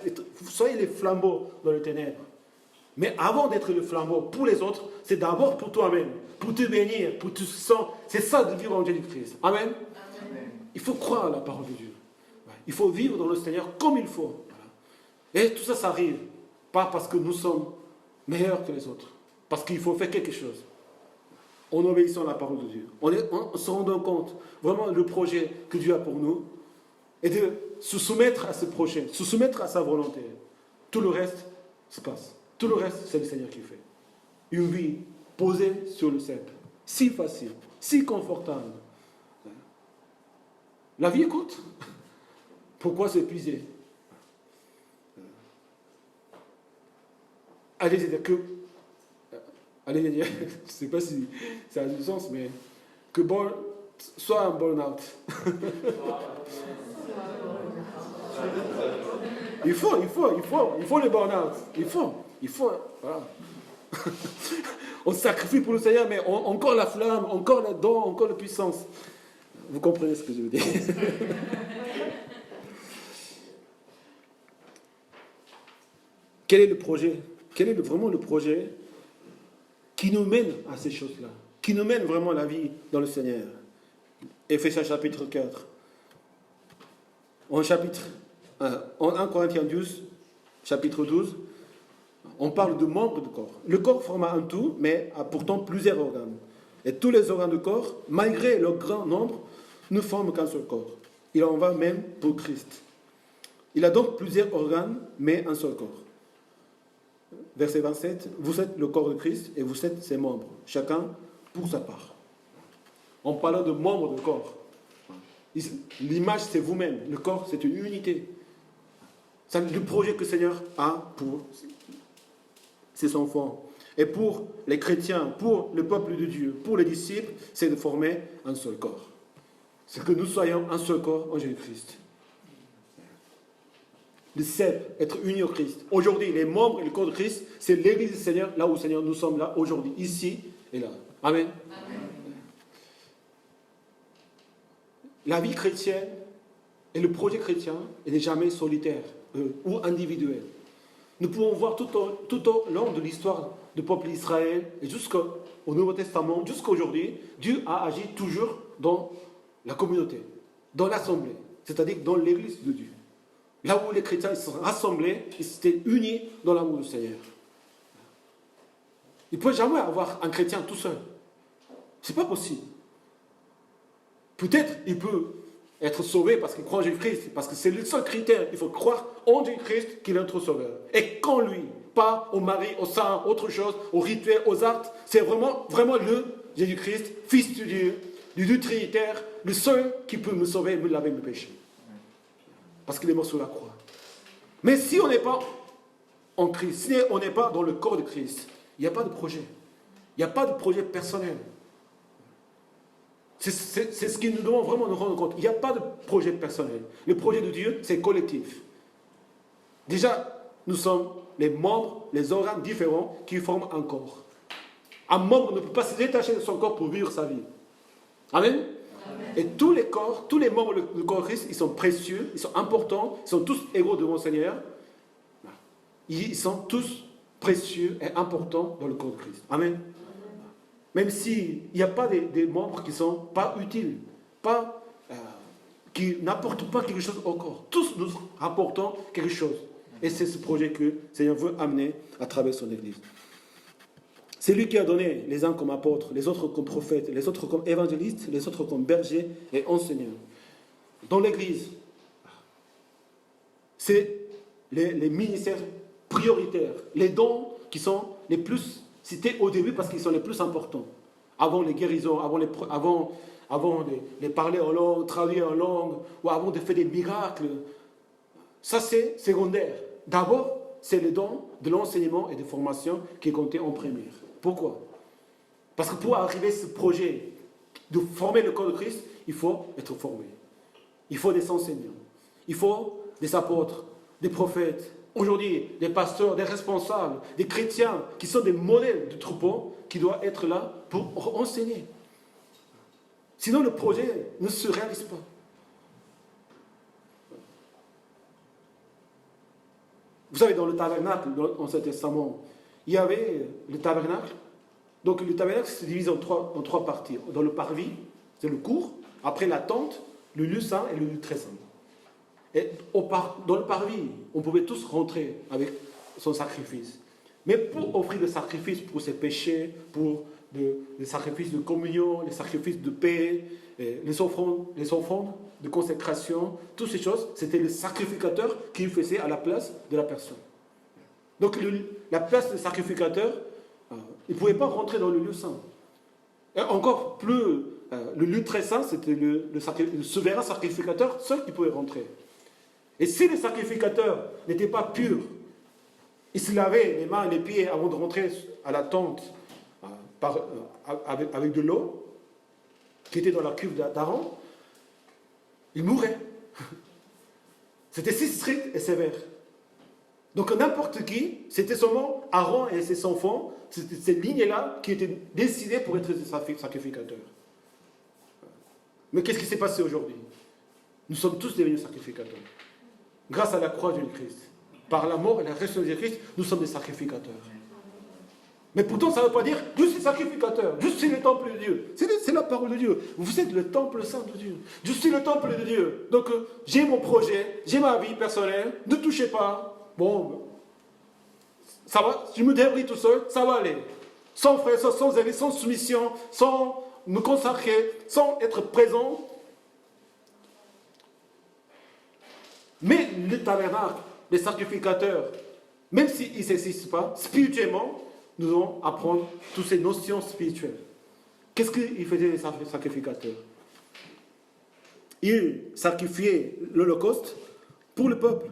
Soyez les flambeaux dans les ténèbres. Mais avant d'être le flambeau pour les autres, c'est d'abord pour toi-même, pour te bénir, pour te sentir. C'est ça de vivre en Jésus-Christ. Amen. Amen. Il faut croire à la parole de Dieu. Il faut vivre dans le Seigneur comme il faut. Voilà. Et tout ça, ça arrive. Pas parce que nous sommes meilleurs que les autres. Parce qu'il faut faire quelque chose. En obéissant à la parole de Dieu. On se rendant compte vraiment le projet que Dieu a pour nous. Et de se soumettre à ce projet, se soumettre à sa volonté. Tout le reste se passe. Tout le reste, c'est le Seigneur qui fait. Une vie posée sur le cèpe. Si facile, si confortable. La vie est courte. Pourquoi s'épuiser? Allez dire que... Allez dire, je ne sais pas si ça a du sens, mais que soit un burn-out. Il faut le burn-out. Il faut, voilà. On se sacrifie pour le Seigneur, mais encore la flamme, encore le don, encore la puissance. Vous comprenez ce que je veux dire? Quel est le projet? Quel est vraiment le projet qui nous mène à ces choses-là? Qui nous mène vraiment à la vie dans le Seigneur? Éphésiens chapitre 4. En 1 Corinthiens 12, chapitre 12, on parle de membres du corps. Le corps forme un tout, mais a pourtant plusieurs organes. Et tous les organes du corps, malgré leur grand nombre, ne forment qu'un seul corps. Il en va même pour Christ. Il a donc plusieurs organes, mais un seul corps. Verset 27, vous êtes le corps de Christ et vous êtes ses membres, chacun pour sa part. En parlant de membres du corps, l'image c'est vous-même, le corps c'est une unité. C'est le projet que le Seigneur a pour ses enfants. Et pour les chrétiens, pour le peuple de Dieu, pour les disciples, c'est de former un seul corps. C'est que nous soyons un seul corps en Jésus-Christ. Le cèpe, être unis au Christ. Aujourd'hui, les membres et le corps de Christ, c'est l'Église du Seigneur, là où Seigneur nous sommes là aujourd'hui, ici et là. Amen. Amen. La vie chrétienne et le projet chrétien n'est jamais solitaire ou individuel. Nous pouvons voir tout au long de l'histoire du peuple d'Israël et jusqu'au Nouveau Testament, jusqu'à aujourd'hui, Dieu a agi toujours dans la communauté, dans l'assemblée, c'est-à-dire dans l'Église de Dieu. Là où les chrétiens se sont rassemblés, ils s'étaient unis dans l'amour du Seigneur. Il ne peut jamais avoir un chrétien tout seul. Ce n'est pas possible. Peut-être il peut être sauvé parce qu'il croit en Jésus-Christ, parce que c'est le seul critère. Il faut croire en Jésus-Christ qu'il est notre sauveur. Et qu'en lui, pas au mari, au saint, autre chose, au rituel, aux actes. C'est vraiment le Jésus-Christ, Fils de Dieu, du Dieu Trinitaire, le seul qui peut me sauver et me laver mes péchés. Parce qu'il est mort sur la croix. Mais si on n'est pas en Christ, si on n'est pas dans le corps de Christ, il n'y a pas de projet. Il n'y a pas de projet personnel. C'est ce qui nous devons vraiment nous rendre compte. Il n'y a pas de projet personnel. Le projet de Dieu, c'est collectif. Déjà, nous sommes les membres, les organes différents qui forment un corps. Un membre ne peut pas se détacher de son corps pour vivre sa vie. Amen. Et tous les corps, tous les membres du corps de Christ, ils sont précieux, ils sont importants, ils sont tous égaux devant le Seigneur. Ils sont tous précieux et importants dans le corps de Christ. Amen. Même s'il n'y a pas des membres qui ne sont pas utiles, qui n'apportent pas quelque chose au corps. Tous nous apportons quelque chose. Et c'est ce projet que le Seigneur veut amener à travers son Église. C'est lui qui a donné les uns comme apôtres, les autres comme prophètes, les autres comme évangélistes, les autres comme bergers et enseignants. Dans l'Église, c'est les ministères prioritaires, les dons qui sont les plus cités au début parce qu'ils sont les plus importants. Avant les guérisons, avant de parler en langue, traduire en langue, ou avant de faire des miracles. Ça, c'est secondaire. D'abord, c'est le don de l'enseignement et de formation qui est compté en première. Pourquoi? Parce que pour arriver à ce projet de former le corps de Christ, il faut être formé. Il faut des enseignants. Il faut des apôtres, des prophètes. Aujourd'hui, des pasteurs, des responsables, des chrétiens qui sont des modèles de troupeau qui doivent être là pour enseigner. Sinon, le projet ne se réalise pas. Vous savez, dans le tabernacle, dans l'Ancien Testament, il y avait le tabernacle. Donc le tabernacle se divise en trois parties. Dans le parvis, c'est le cour. Après la tente, le lieu saint et le lieu très saint. Et dans le parvis, on pouvait tous rentrer avec son sacrifice. Mais pour offrir des sacrifices pour ses péchés, pour les sacrifices de communion, les sacrifices de paix, les offrandes de consécration, toutes ces choses, c'était le sacrificateur qui le faisait à la place de la personne. Donc la place du sacrificateur, il ne pouvait pas rentrer dans le lieu saint. Et encore plus, le lieu très saint, c'était le souverain sacrificateur seul qui pouvait rentrer. Et si le sacrificateur n'était pas pur, il se lavait les mains et les pieds avant de rentrer à la tente avec de l'eau qui était dans la cuve d'Aaron, il mourait. C'était si strict et sévère. Donc n'importe qui, c'était seulement Aaron et ses enfants, c'était ces lignes-là qui étaient décidées pour être des sacrificateurs. Mais qu'est-ce qui s'est passé aujourd'hui? Nous sommes tous devenus sacrificateurs. Grâce à la croix de Christ. Par la mort et la résurrection de Christ, nous sommes des sacrificateurs. Mais pourtant, ça ne veut pas dire « je suis sacrificateur, je suis le temple de Dieu ». C'est la parole de Dieu. Vous êtes le temple saint de Dieu. Je suis le temple de Dieu. Donc, j'ai mon projet, j'ai ma vie personnelle, ne touchez pas. Bon, ça va, je me débrouille tout seul, ça va aller. Sans frère, sans zèle, sans soumission, sans me consacrer, sans être présent. Mais le tabernacle, les sacrificateurs, même s'ils ne s'existent pas, spirituellement, nous devons apprendre toutes ces notions spirituelles. Qu'est-ce qu'ils faisaient les sacrificateurs? Ils sacrifiaient l'Holocauste pour le peuple,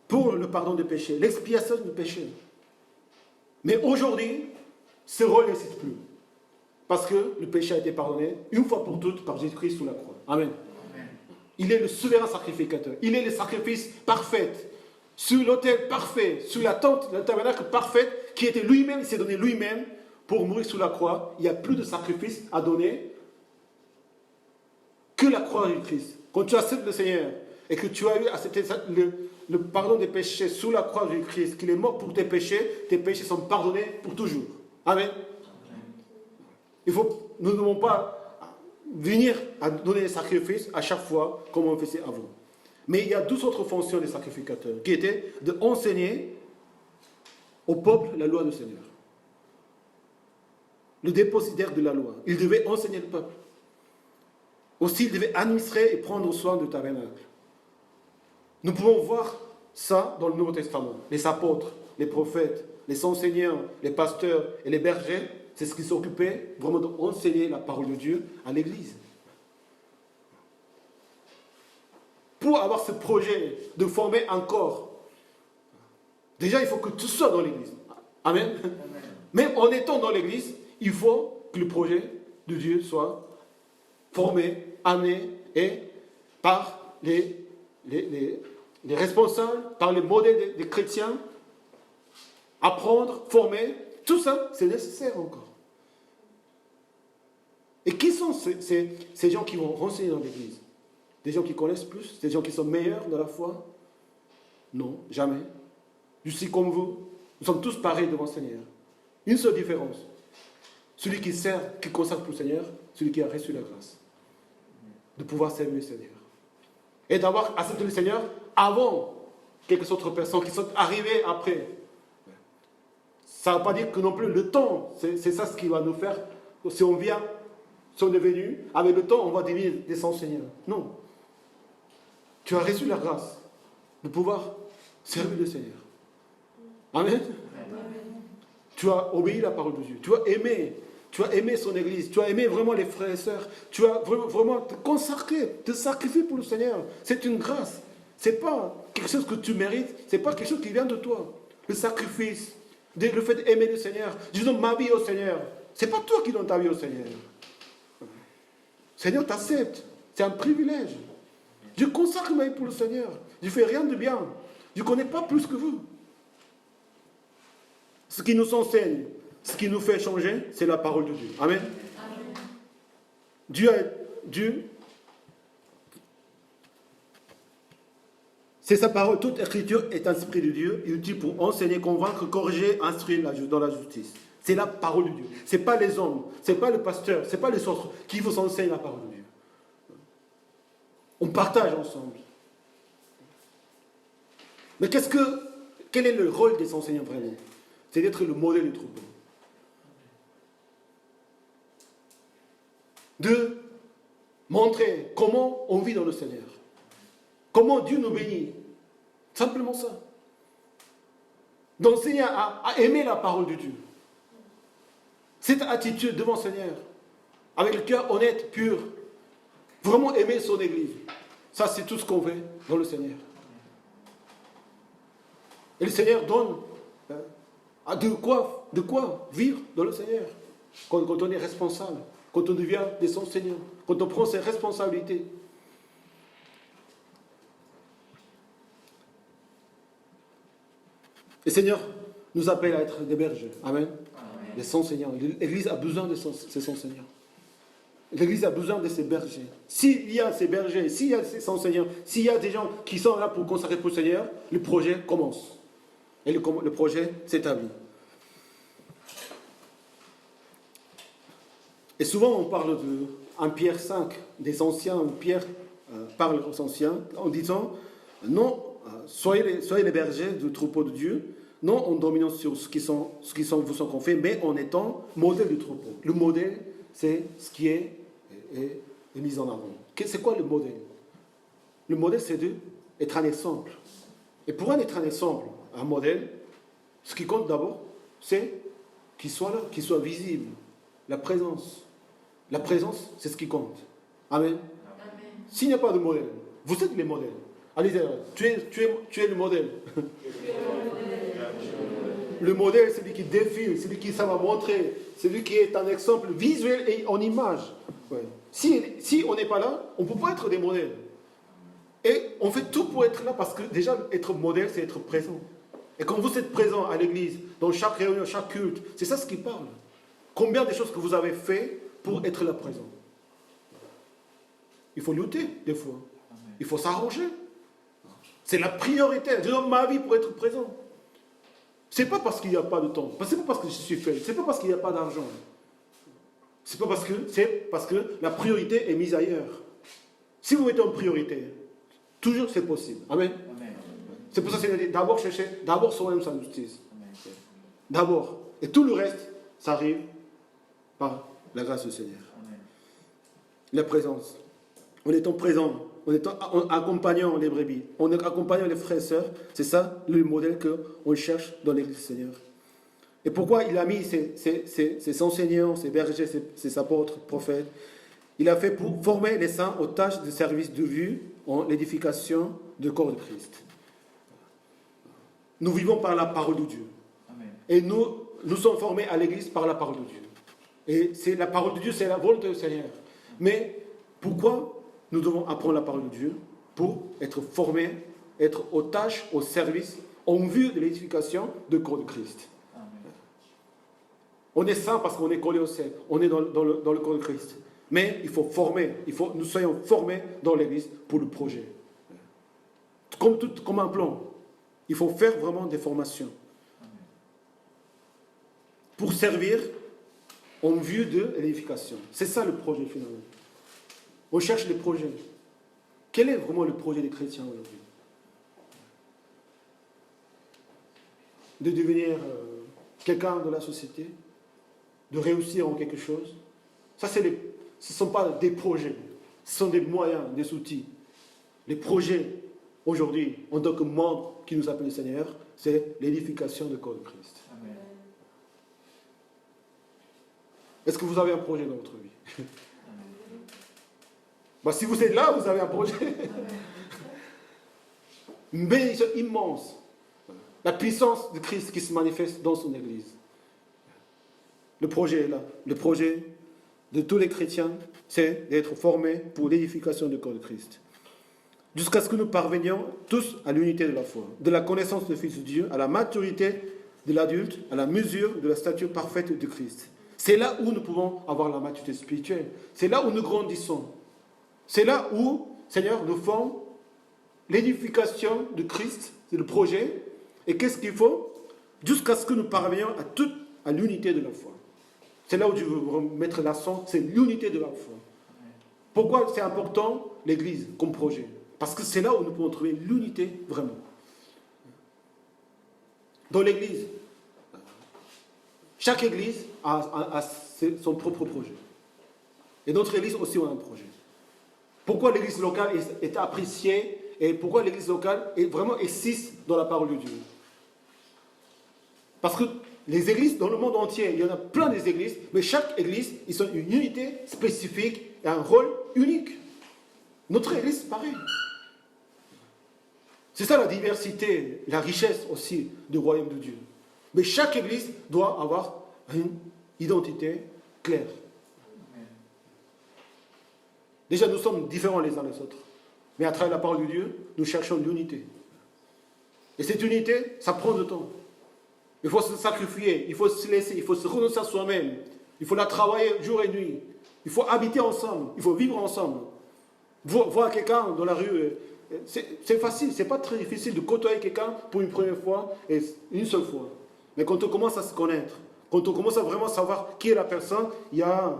pour le pardon des péchés, l'expiation du péché. Mais aujourd'hui, ce rôle n'existe plus. Parce que le péché a été pardonné une fois pour toutes par Jésus-Christ sous la croix. Amen. Il est le souverain sacrificateur. Il est le sacrifice parfait. Sur l'autel parfait, sur la tente, le tabernacle parfait, qui était lui-même, il s'est donné lui-même pour mourir sous la croix. Il n'y a plus de sacrifice à donner que la croix de Christ. Quand tu acceptes le Seigneur et que tu as eu accepté le pardon des péchés sous la croix de Christ, qu'il est mort pour tes péchés sont pardonnés pour toujours. Amen. Nous ne devons pas venir à donner des sacrifices à chaque fois comme on faisait avant. Mais il y a deux autres fonctions des sacrificateurs qui étaient d'enseigner au peuple la loi du Seigneur. Le dépositaire de la loi. Il devait enseigner le peuple. Aussi, il devait administrer et prendre soin du tabernacle. Nous pouvons voir ça dans le Nouveau Testament. Les apôtres, les prophètes, les enseignants, les pasteurs et les bergers, c'est ce qui s'occupait vraiment d'enseigner la parole de Dieu à l'Église. Pour avoir ce projet de former un corps, déjà il faut que tu sois dans l'Église. Amen. Mais en étant dans l'Église, il faut que le projet de Dieu soit formé, amené et par les responsables, par les modèles des chrétiens, apprendre, former, tout ça, c'est nécessaire encore. Et qui sont ces gens qui vont renseigner dans l'Église? Des gens qui connaissent plus? Des gens qui sont meilleurs dans la foi? Non, jamais. Je suis comme vous. Nous sommes tous pareils devant le Seigneur. Une seule différence. Celui qui sert, qui consacre pour le Seigneur, celui qui a reçu la grâce de pouvoir servir le Seigneur. Et d'avoir accepté le Seigneur avant quelques autres personnes qui sont arrivées après. Ça ne veut pas dire que non plus le temps, c'est ça ce qui va nous faire. Si on vient, si on est venu, avec le temps, on va devenir des enseignants. Non. Tu as reçu la grâce de pouvoir servir le Seigneur. Amen. Amen. Tu as obéi à la parole de Dieu. Tu as aimé son Église. Tu as aimé vraiment les frères et sœurs. Tu as vraiment te consacrer, te sacrifier pour le Seigneur. C'est une grâce. Ce n'est pas quelque chose que tu mérites. Ce n'est pas quelque chose qui vient de toi. Le sacrifice, le fait d'aimer le Seigneur. Je donne ma vie au Seigneur. Ce n'est pas toi qui donnes ta vie au Seigneur. Le Seigneur t'accepte. C'est un privilège. Je consacre ma vie pour le Seigneur. Je ne fais rien de bien. Je ne connais pas plus que vous. Ce qui nous enseigne, ce qui nous fait changer, c'est la parole de Dieu. Amen. Dieu, C'est sa parole. Toute écriture est inspirée de Dieu, utile pour enseigner, convaincre, corriger, instruire dans la justice. C'est la parole de Dieu. Ce n'est pas les hommes, ce n'est pas le pasteur, ce n'est pas les autres qui vous enseignent la parole de Dieu. On partage ensemble. Mais quel est le rôle des enseignants vraiment? C'est d'être le modèle du troupeau. De montrer comment on vit dans le Seigneur. Comment Dieu nous bénit. Simplement ça. D'enseigner à aimer la parole de Dieu. Cette attitude devant le Seigneur, avec le cœur honnête, pur, vraiment aimer son Église. Ça, c'est tout ce qu'on fait dans le Seigneur. Et le Seigneur donne de quoi vivre dans le Seigneur. Quand on est responsable, quand on devient des enseignants, quand on prend ses responsabilités. Le Seigneur nous appelle à être des bergers. Amen. Amen. Des enseignants. L'Église a besoin de ces enseignants. L'Église a besoin de ces bergers. S'il y a ces bergers, s'il y a ces enseignants, s'il y a des gens qui sont là pour consacrer pour le Seigneur, le projet commence. Et le projet s'établit. Et souvent, on parle de 1 Pierre 5, des anciens, où Pierre parle aux anciens, en disant, non, soyez les bergers du troupeau de Dieu, non en dominant sur ce qui vous sont confiés, mais en étant modèle du troupeau. Le modèle, c'est ce qui est mis en avant. C'est quoi le modèle? Le modèle, c'est d'être un exemple. Et pour être un exemple, un modèle, ce qui compte d'abord, c'est qu'il soit là, qu'il soit visible. La présence. La présence, c'est ce qui compte. Amen. Amen. S'il n'y a pas de modèle, vous êtes les modèles. Allez, tu es le modèle. Le modèle, c'est celui qui défile, celui qui ça va montrer, celui qui est un exemple visuel et en image. Ouais. Si on n'est pas là, on ne peut pas être des modèles. Et on fait tout pour être là parce que déjà, être modèle, c'est être présent. Et quand vous êtes présent à l'église, dans chaque réunion, chaque culte, c'est ça ce qui parle. Combien de choses que vous avez fait pour être là présent? Il faut lutter des fois. Il faut s'arranger. C'est la priorité. Je donne ma vie pour être présent. C'est pas parce qu'il n'y a pas de temps. C'est pas parce que je suis faible. C'est pas parce qu'il n'y a pas d'argent. C'est parce que la priorité est mise ailleurs. Si vous mettez en priorité, toujours c'est possible. Amen. Amen. C'est pour ça que c'est dit, d'abord chercher, d'abord soi-même sa justice. Amen. D'abord. Et tout le reste, ça arrive par la grâce du Seigneur. Amen. La présence. En étant présent, en accompagnant les brebis, en accompagnant les frères et sœurs, c'est ça le modèle qu'on cherche dans l'Église du Seigneur. Et pourquoi il a mis ses enseignants, ses bergers, ses apôtres, prophètes? Il a fait pour former les saints aux tâches de service de vue en l'édification du corps de Christ. Nous vivons par la parole de Dieu. Amen. Et nous sommes formés à l'Église par la parole de Dieu. Et c'est la parole de Dieu, c'est la volonté du Seigneur. Mais pourquoi nous devons apprendre la parole de Dieu? Pour être formés, être aux tâches, au service, en vue de l'édification du corps de Christ. Amen. On est saint parce qu'on est collé au ciel. On est dans le corps de Christ. Mais il faut former, nous soyons formés dans l'Église pour le projet. Comme un plan. Il faut faire vraiment des formations. Amen. Pour servir en vue de l'édification. C'est ça le projet finalement. On cherche les projets. Quel est vraiment le projet des chrétiens aujourd'hui? De devenir quelqu'un de la société? De réussir en quelque chose? Ça, ce ne sont pas des projets. Ce sont des moyens, des outils. Les projets, aujourd'hui, en tant que membres qui nous appellent le Seigneur, c'est l'édification du corps de Christ. Amen. Est-ce que vous avez un projet dans votre vie? Si vous êtes là, vous avez un projet. Une bénédiction immense. La puissance de Christ qui se manifeste dans son Église. Le projet est là. Le projet de tous les chrétiens, c'est d'être formés pour l'édification du corps de Christ. Jusqu'à ce que nous parvenions tous à l'unité de la foi, de la connaissance du Fils de Dieu, à la maturité de l'adulte, à la mesure de la stature parfaite de Christ. C'est là où nous pouvons avoir la maturité spirituelle. C'est là où nous grandissons. C'est là où, Seigneur, nous forme l'édification de Christ, c'est le projet. Et qu'est-ce qu'il faut? Jusqu'à ce que nous parvenions à l'unité de la foi. C'est là où je veux mettre l'accent, c'est l'unité de la foi. Pourquoi c'est important, l'Église, comme projet? Parce que c'est là où nous pouvons trouver l'unité vraiment. Dans l'Église, chaque Église a son propre projet. Et notre Église aussi a un projet. Pourquoi l'Église locale est appréciée et pourquoi l'Église locale est vraiment existe dans la parole de Dieu? Parce que les églises dans le monde entier, il y en a plein des églises, mais chaque église, ils ont une unité spécifique et un rôle unique. Notre église, pareil. C'est ça la diversité, la richesse aussi du royaume de Dieu. Mais chaque église doit avoir une identité claire. Déjà, nous sommes différents les uns des autres. Mais à travers la parole de Dieu, nous cherchons l'unité. Et cette unité, ça prend du temps. Il faut se sacrifier, il faut se laisser, il faut se renoncer à soi-même. Il faut la travailler jour et nuit. Il faut habiter ensemble, il faut vivre ensemble. Voir quelqu'un dans la rue, c'est facile, c'est pas très difficile de côtoyer quelqu'un pour une première fois et une seule fois. Mais quand on commence à se connaître, quand on commence à vraiment savoir qui est la personne, il y a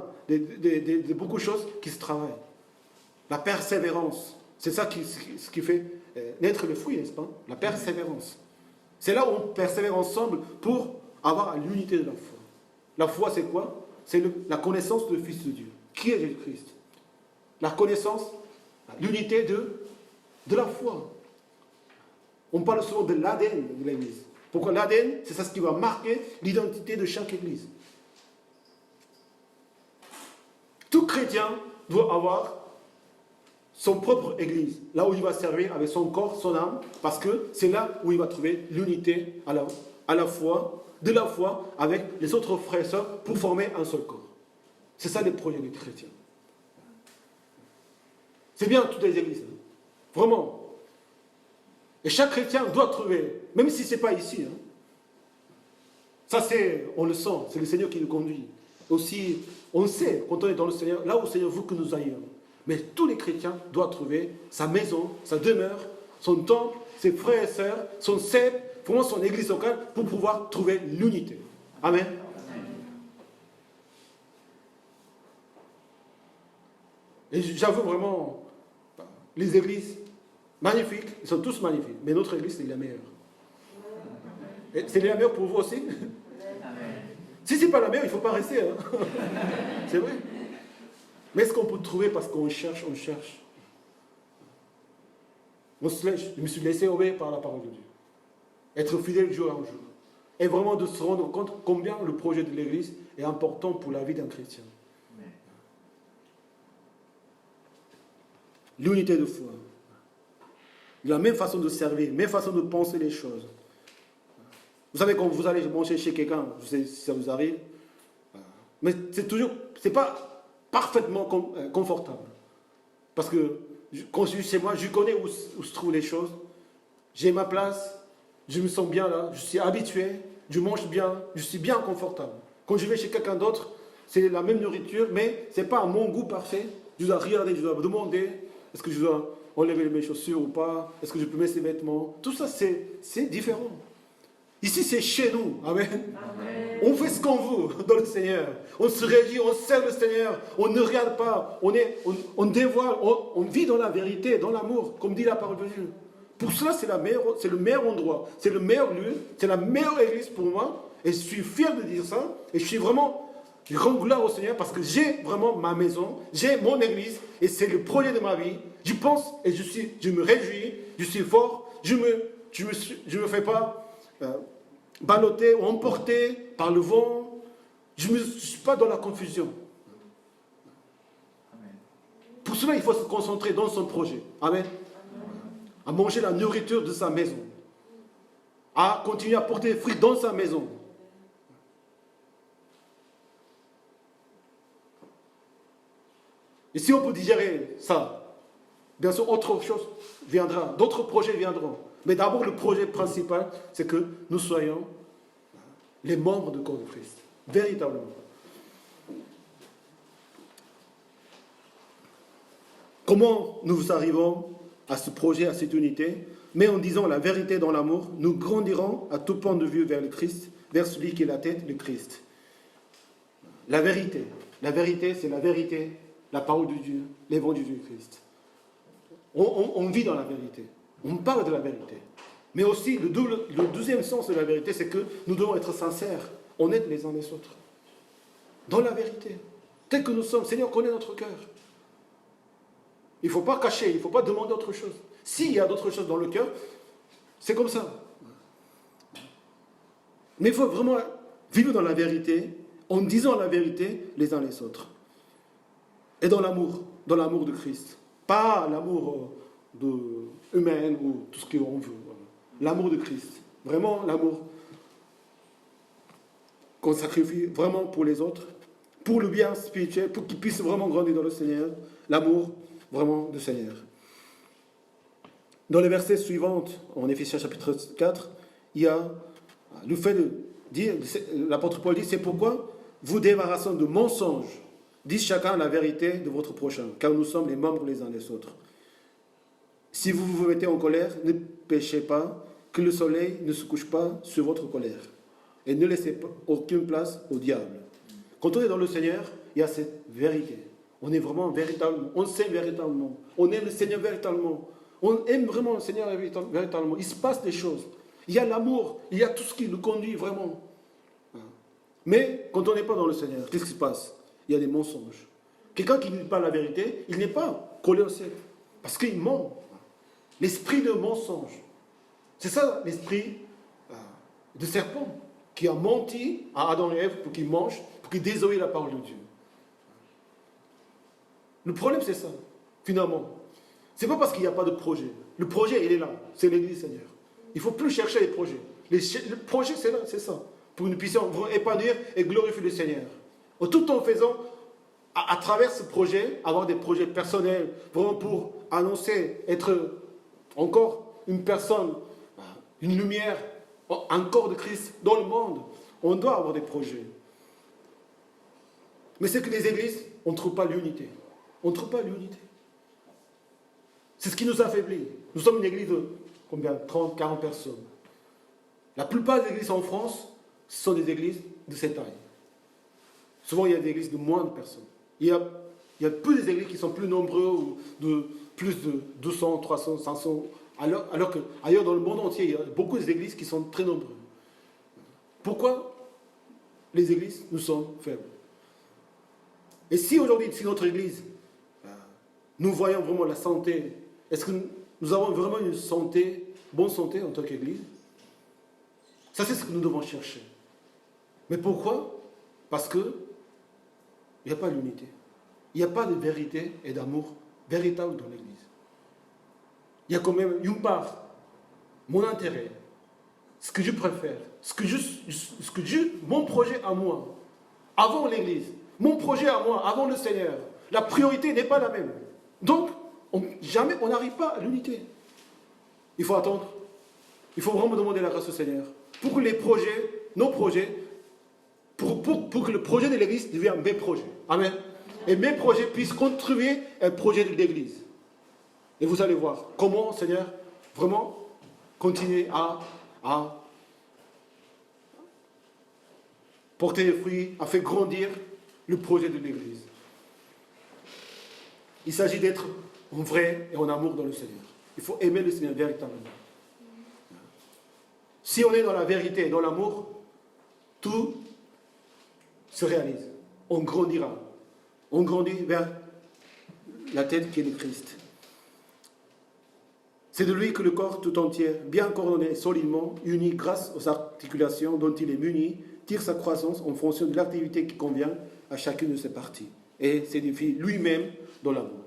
beaucoup de choses qui se travaillent. La persévérance, c'est ça ce qui fait naître le fruit, n'est-ce pas? La persévérance. C'est là où on persévère ensemble pour avoir l'unité de la foi. La foi, c'est quoi? C'est la connaissance du Fils de Dieu. Qui est Jésus-Christ? La connaissance, l'unité de la foi. On parle souvent de l'ADN de l'Église. Pourquoi l'ADN? C'est ça ce qui va marquer l'identité de chaque Église. Tout chrétien doit avoir son propre église, là où il va servir avec son corps, son âme, parce que c'est là où il va trouver l'unité à la fois, de la foi avec les autres frères et sœurs pour former un seul corps. C'est ça les projets des chrétiens. C'est bien toutes les églises, hein. Vraiment. Et chaque chrétien doit trouver, même si ce n'est pas ici, hein. Ça on le sent, c'est le Seigneur qui le conduit. Aussi, on sait, quand on est dans le Seigneur, là où le Seigneur veut que nous ayons. Mais tous les chrétiens doivent trouver sa maison, sa demeure, son temple, ses frères et sœurs, son cep, vraiment son église locale, pour pouvoir trouver l'unité. Amen. Et j'avoue vraiment, les églises magnifiques, ils sont tous magnifiques, mais notre église, c'est la meilleure. Et c'est la meilleure pour vous aussi? Si ce n'est pas la meilleure, il ne faut pas rester. Hein. C'est vrai. Mais est-ce qu'on peut trouver parce qu'on cherche, on cherche? Je me suis laissé obéir par la parole de Dieu. Être fidèle jour en jour. Et vraiment de se rendre compte combien le projet de l'Église est important pour la vie d'un chrétien. L'unité de foi. La même façon de servir, même façon de penser les choses. Vous savez, quand vous allez manger chez quelqu'un, je sais si ça vous arrive, mais c'est pas parfaitement confortable. Parce que quand je suis chez moi, je connais où se trouvent les choses. J'ai ma place, je me sens bien là, je suis habitué, je mange bien, je suis bien confortable. Quand je vais chez quelqu'un d'autre, c'est la même nourriture, mais ce n'est pas à mon goût parfait. Je dois regarder, je dois me demander, est-ce que je dois enlever mes chaussures ou pas? Est-ce que je peux mettre ces vêtements? Tout ça, c'est différent. Ici, c'est chez nous. Amen. Amen. On fait ce qu'on veut dans le Seigneur. On se réjouit, on sert le Seigneur. On ne regarde pas. On dévoile. On vit dans la vérité, dans l'amour, comme dit la parole de Dieu. Pour cela, c'est le meilleur endroit. C'est le meilleur lieu. C'est la meilleure église pour moi. Et je suis fier de dire ça. Et je suis vraiment, je rends gloire au Seigneur parce que j'ai vraiment ma maison. J'ai mon église. Et c'est le projet de ma vie. Je pense et je me réjouis. Je suis fort. Je me fais pas ballotté ou emporté par le vent. Je ne suis pas dans la confusion. Amen. Pour cela, il faut se concentrer dans son projet. Amen. À manger la nourriture de sa maison. À continuer à porter des fruits dans sa maison. Et si on peut digérer ça, bien sûr, autre chose viendra, d'autres projets viendront. Mais d'abord, le projet principal, c'est que nous soyons les membres du corps de Christ. Véritablement. Comment nous arrivons à ce projet, à cette unité, mais en disant la vérité dans l'amour, nous grandirons à tout point de vue vers le Christ, vers celui qui est la tête, le Christ. La vérité, c'est la vérité, la parole de Dieu, l'évangile du Christ. On vit dans la vérité, on parle de la vérité. Mais aussi, le deuxième sens de la vérité, c'est que nous devons être sincères, honnêtes les uns les autres. Dans la vérité, tel que nous sommes, Seigneur connaît notre cœur. Il ne faut pas cacher, il ne faut pas demander autre chose. S'il y a d'autres choses dans le cœur, c'est comme ça. Mais il faut vraiment vivre dans la vérité, en disant la vérité les uns les autres. Et dans l'amour de Christ. Pas l'amour humain ou tout ce qu'on veut. Voilà. L'amour de Christ. Vraiment l'amour qu'on sacrifie vraiment pour les autres, pour le bien spirituel, pour qu'ils puissent vraiment grandir dans le Seigneur. L'amour vraiment du Seigneur. Dans les versets suivants, en Éphésiens chapitre 4, il y a le fait de dire, l'apôtre Paul dit, c'est pourquoi vous débarrassons de mensonges, dites chacun la vérité de votre prochain, car nous sommes les membres les uns des autres. Si vous vous mettez en colère, ne péchez pas, que le soleil ne se couche pas sur votre colère, et ne laissez aucune place au diable. Quand on est dans le Seigneur, il y a cette vérité. On est vraiment véritablement, on s'aime véritablement, on aime le Seigneur véritablement, on aime vraiment le Seigneur véritablement. Il se passe des choses. Il y a l'amour, il y a tout ce qui nous conduit vraiment. Mais quand on n'est pas dans le Seigneur, qu'est-ce qui se passe? Il y a des mensonges. Quelqu'un qui ne dit pas la vérité, il n'est pas collé au ciel. Parce qu'il ment. L'esprit de mensonge. C'est ça l'esprit de serpent qui a menti à Adam et Ève pour qu'ils mangent, pour qu'ils désobéissent la parole de Dieu. Le problème, c'est ça, finalement. C'est pas parce qu'il n'y a pas de projet. Le projet, il est là. C'est l'Église, Seigneur. Il ne faut plus chercher les projets. Le projet, c'est là, c'est ça. Pour que nous puissions épanouir et glorifier le Seigneur. Tout en faisant, à travers ce projet, avoir des projets personnels, vraiment pour annoncer, être encore une personne, une lumière, un corps de Christ dans le monde. On doit avoir des projets. Mais c'est que les églises, on ne trouve pas l'unité. On ne trouve pas l'unité. C'est ce qui nous affaiblit. Nous sommes une église de combien? 30, 40 personnes. La plupart des églises en France, ce sont des églises de cette taille. Souvent, il y a des églises de moins de personnes. Il y a plus des églises qui sont plus nombreux, ou de plus de 200, 300, 500, alors qu'ailleurs dans le monde entier, il y a beaucoup d'églises qui sont très nombreuses. Pourquoi les églises, nous sommes faibles? Et si aujourd'hui, si notre église, nous voyons vraiment la santé, est-ce que nous avons vraiment une santé, bonne santé en tant qu'église? Ça, c'est ce que nous devons chercher. Mais pourquoi? Parce que il n'y a pas l'unité. Il n'y a pas de vérité et d'amour véritable dans l'église. Il y a quand même une part, mon intérêt, ce que je préfère, mon projet à moi, avant l'église, mon projet à moi, avant le Seigneur. La priorité n'est pas la même. Donc, jamais on n'arrive pas à l'unité. Il faut attendre. Il faut vraiment demander la grâce au Seigneur. Pour que les projets, nos projets, pour que le projet de l'église devienne mes projets. Amen. Et mes projets puissent contribuer à un projet de l'église. Et vous allez voir comment, Seigneur, vraiment continuer à porter les fruits, à faire grandir le projet de l'église. Il s'agit d'être en vrai et en amour dans le Seigneur. Il faut aimer le Seigneur véritablement. Si on est dans la vérité et dans l'amour, tout se réalise. On grandira. On grandit vers la tête qui est le Christ. C'est de lui que le corps tout entier, bien coordonné et solidement, uni grâce aux articulations dont il est muni, tire sa croissance en fonction de l'activité qui convient à chacune de ses parties. Et s'édifie lui-même dans l'amour.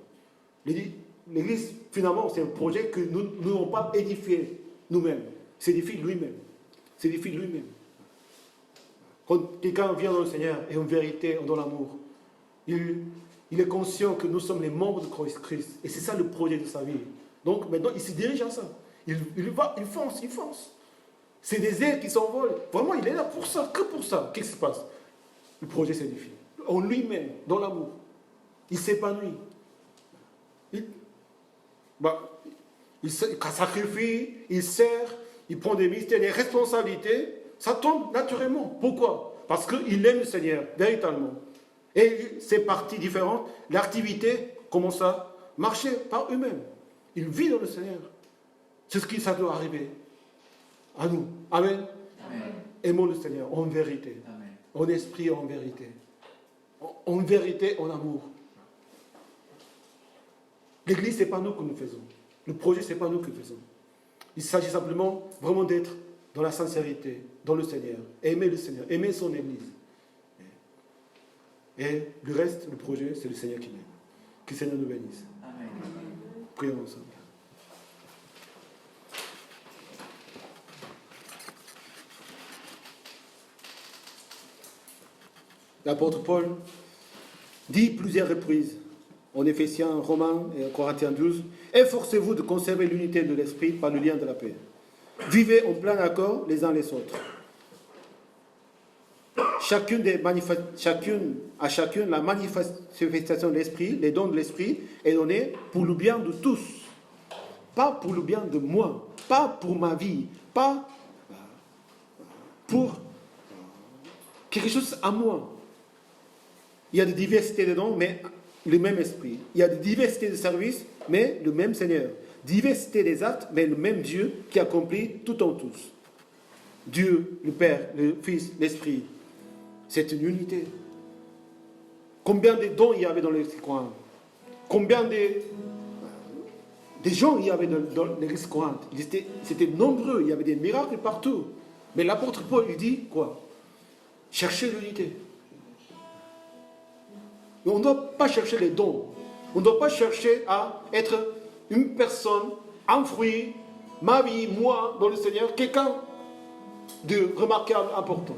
L'Église, finalement, c'est un projet que nous n'avons pas édifié nous-mêmes. S'édifie lui-même. S'édifie lui-même. Quand quelqu'un vient dans le Seigneur et en vérité, dans l'amour, il est conscient que nous sommes les membres de Christ. Et c'est ça le projet de sa vie. Donc maintenant, il se dirige à ça. Il fonce. C'est des ailes qui s'envolent. Vraiment, il est là pour ça, que pour ça. Qu'est-ce qui se passe? Le projet s'édifie. En lui-même, dans l'amour. Il s'épanouit. il sacrifie, il sert, il prend des mystères, des responsabilités, ça tombe naturellement. Pourquoi? Parce qu'il aime le Seigneur, véritablement. Et ces parties différentes, l'activité commence à marcher par eux-mêmes. Il vit dans le Seigneur. C'est ce qui ça doit arriver à nous. Amen. Amen. Aimons le Seigneur en vérité. Amen. En esprit et en vérité. En vérité, en amour. L'église, ce n'est pas nous que nous faisons. Le projet, ce n'est pas nous que nous faisons. Il s'agit simplement vraiment d'être dans la sincérité, dans le Seigneur. Aimer le Seigneur, aimer son église. Et le reste, le projet, c'est le Seigneur qui m'aime. Que le Seigneur nous bénisse. Amen. Prions ensemble. L'apôtre Paul dit plusieurs reprises, en Éphésiens, Romains et en Corinthiens 12, « Efforcez-vous de conserver l'unité de l'esprit par le lien de la paix. Vivez en plein accord les uns les autres. Chacune, la manifestation de l'esprit, les dons de l'esprit, est donnée pour le bien de tous. Pas pour le bien de moi, pas pour ma vie, pas pour quelque chose à moi. Il y a des diversités de dons, mais le même esprit. Il y a des diversités de services, mais le même Seigneur. Diversité des actes, mais le même Dieu qui accomplit tout en tous. Dieu, le Père, le Fils, l'Esprit. C'est une unité. Combien de dons il y avait dans l'église Corinthe? Combien de gens il y avait dans l'église Corinthe? C'était nombreux, il y avait des miracles partout. Mais l'apôtre Paul, il dit quoi? Cherchez l'unité. On ne doit pas chercher les dons. On ne doit pas chercher à être une personne, un fruit, ma vie, moi, dans le Seigneur, quelqu'un de remarquable, important.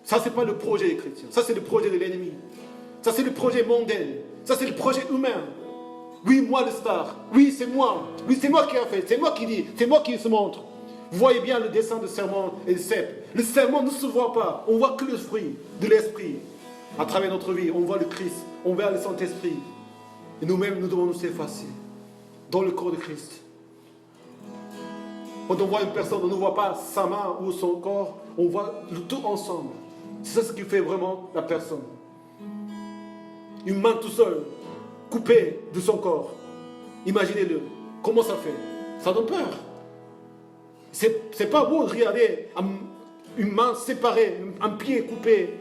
Ça, ce n'est pas le projet des chrétiens. Ça, c'est le projet de l'ennemi. Ça, c'est le projet mondain. Ça, c'est le projet humain. Oui, moi, le star. Oui, c'est moi. Oui, c'est moi qui ai fait. C'est moi qui dis. C'est moi qui se montre. Vous voyez bien le dessin de serment et de cep. Le serment ne se voit pas. On ne voit que le fruit de l'esprit. À travers notre vie, on voit le Christ. On voit le Saint-Esprit. Et nous-mêmes, nous devons nous effacer dans le corps de Christ. Quand on voit une personne, on ne voit pas sa main ou son corps. On voit le tout ensemble. C'est ça ce qui fait vraiment la personne. Une main tout seul, coupée de son corps. Imaginez-le. Comment ça fait? Ça donne peur. C'est pas beau de regarder une main séparée, un pied coupé.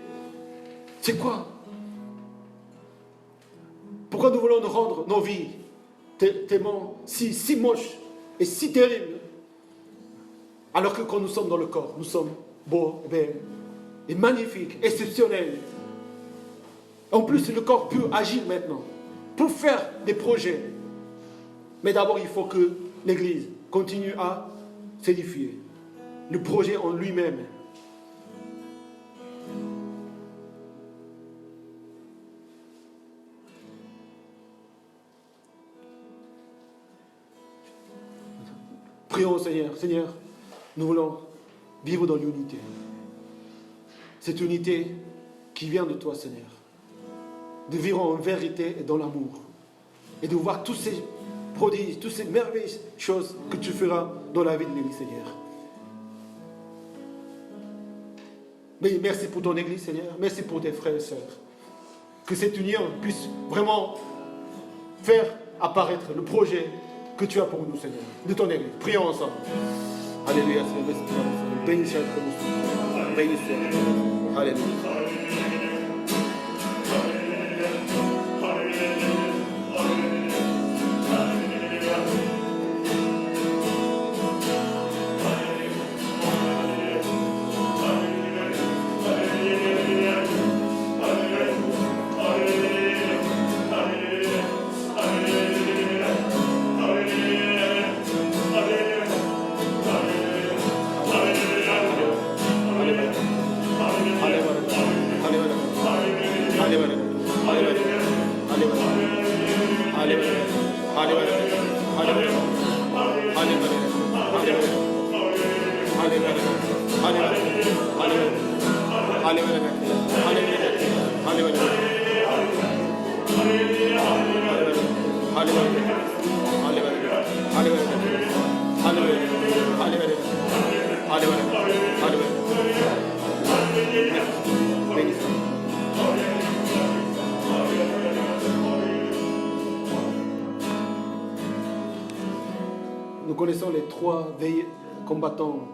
C'est quoi? Pourquoi nous voulons nous rendre nos vies tellement si moches et si terribles? Alors que quand nous sommes dans le corps, nous sommes beaux, belles et magnifiques, exceptionnels. En plus, le corps peut agir maintenant pour faire des projets. Mais d'abord, il faut que l'Église continue à s'édifier. Le projet en lui-même. Prions au Seigneur. Seigneur, nous voulons vivre dans l'unité. Cette unité qui vient de toi, Seigneur. De vivre en vérité et dans l'amour. Et de voir tous ces prodiges, toutes ces merveilleuses choses que tu feras dans la vie de l'Église, Seigneur. Mais merci pour ton Église, Seigneur. Merci pour tes frères et sœurs. Que cette union puisse vraiment faire apparaître le projet que tu as pour nous, Seigneur, de ton Église. Prions ensemble. Alléluia, Seigneur. Bénis Seigneur. Bénis Seigneur. Alléluia. Hallelujah. Alléluia. Alléluia. Béni soit. Nous connaissons les 3 combattants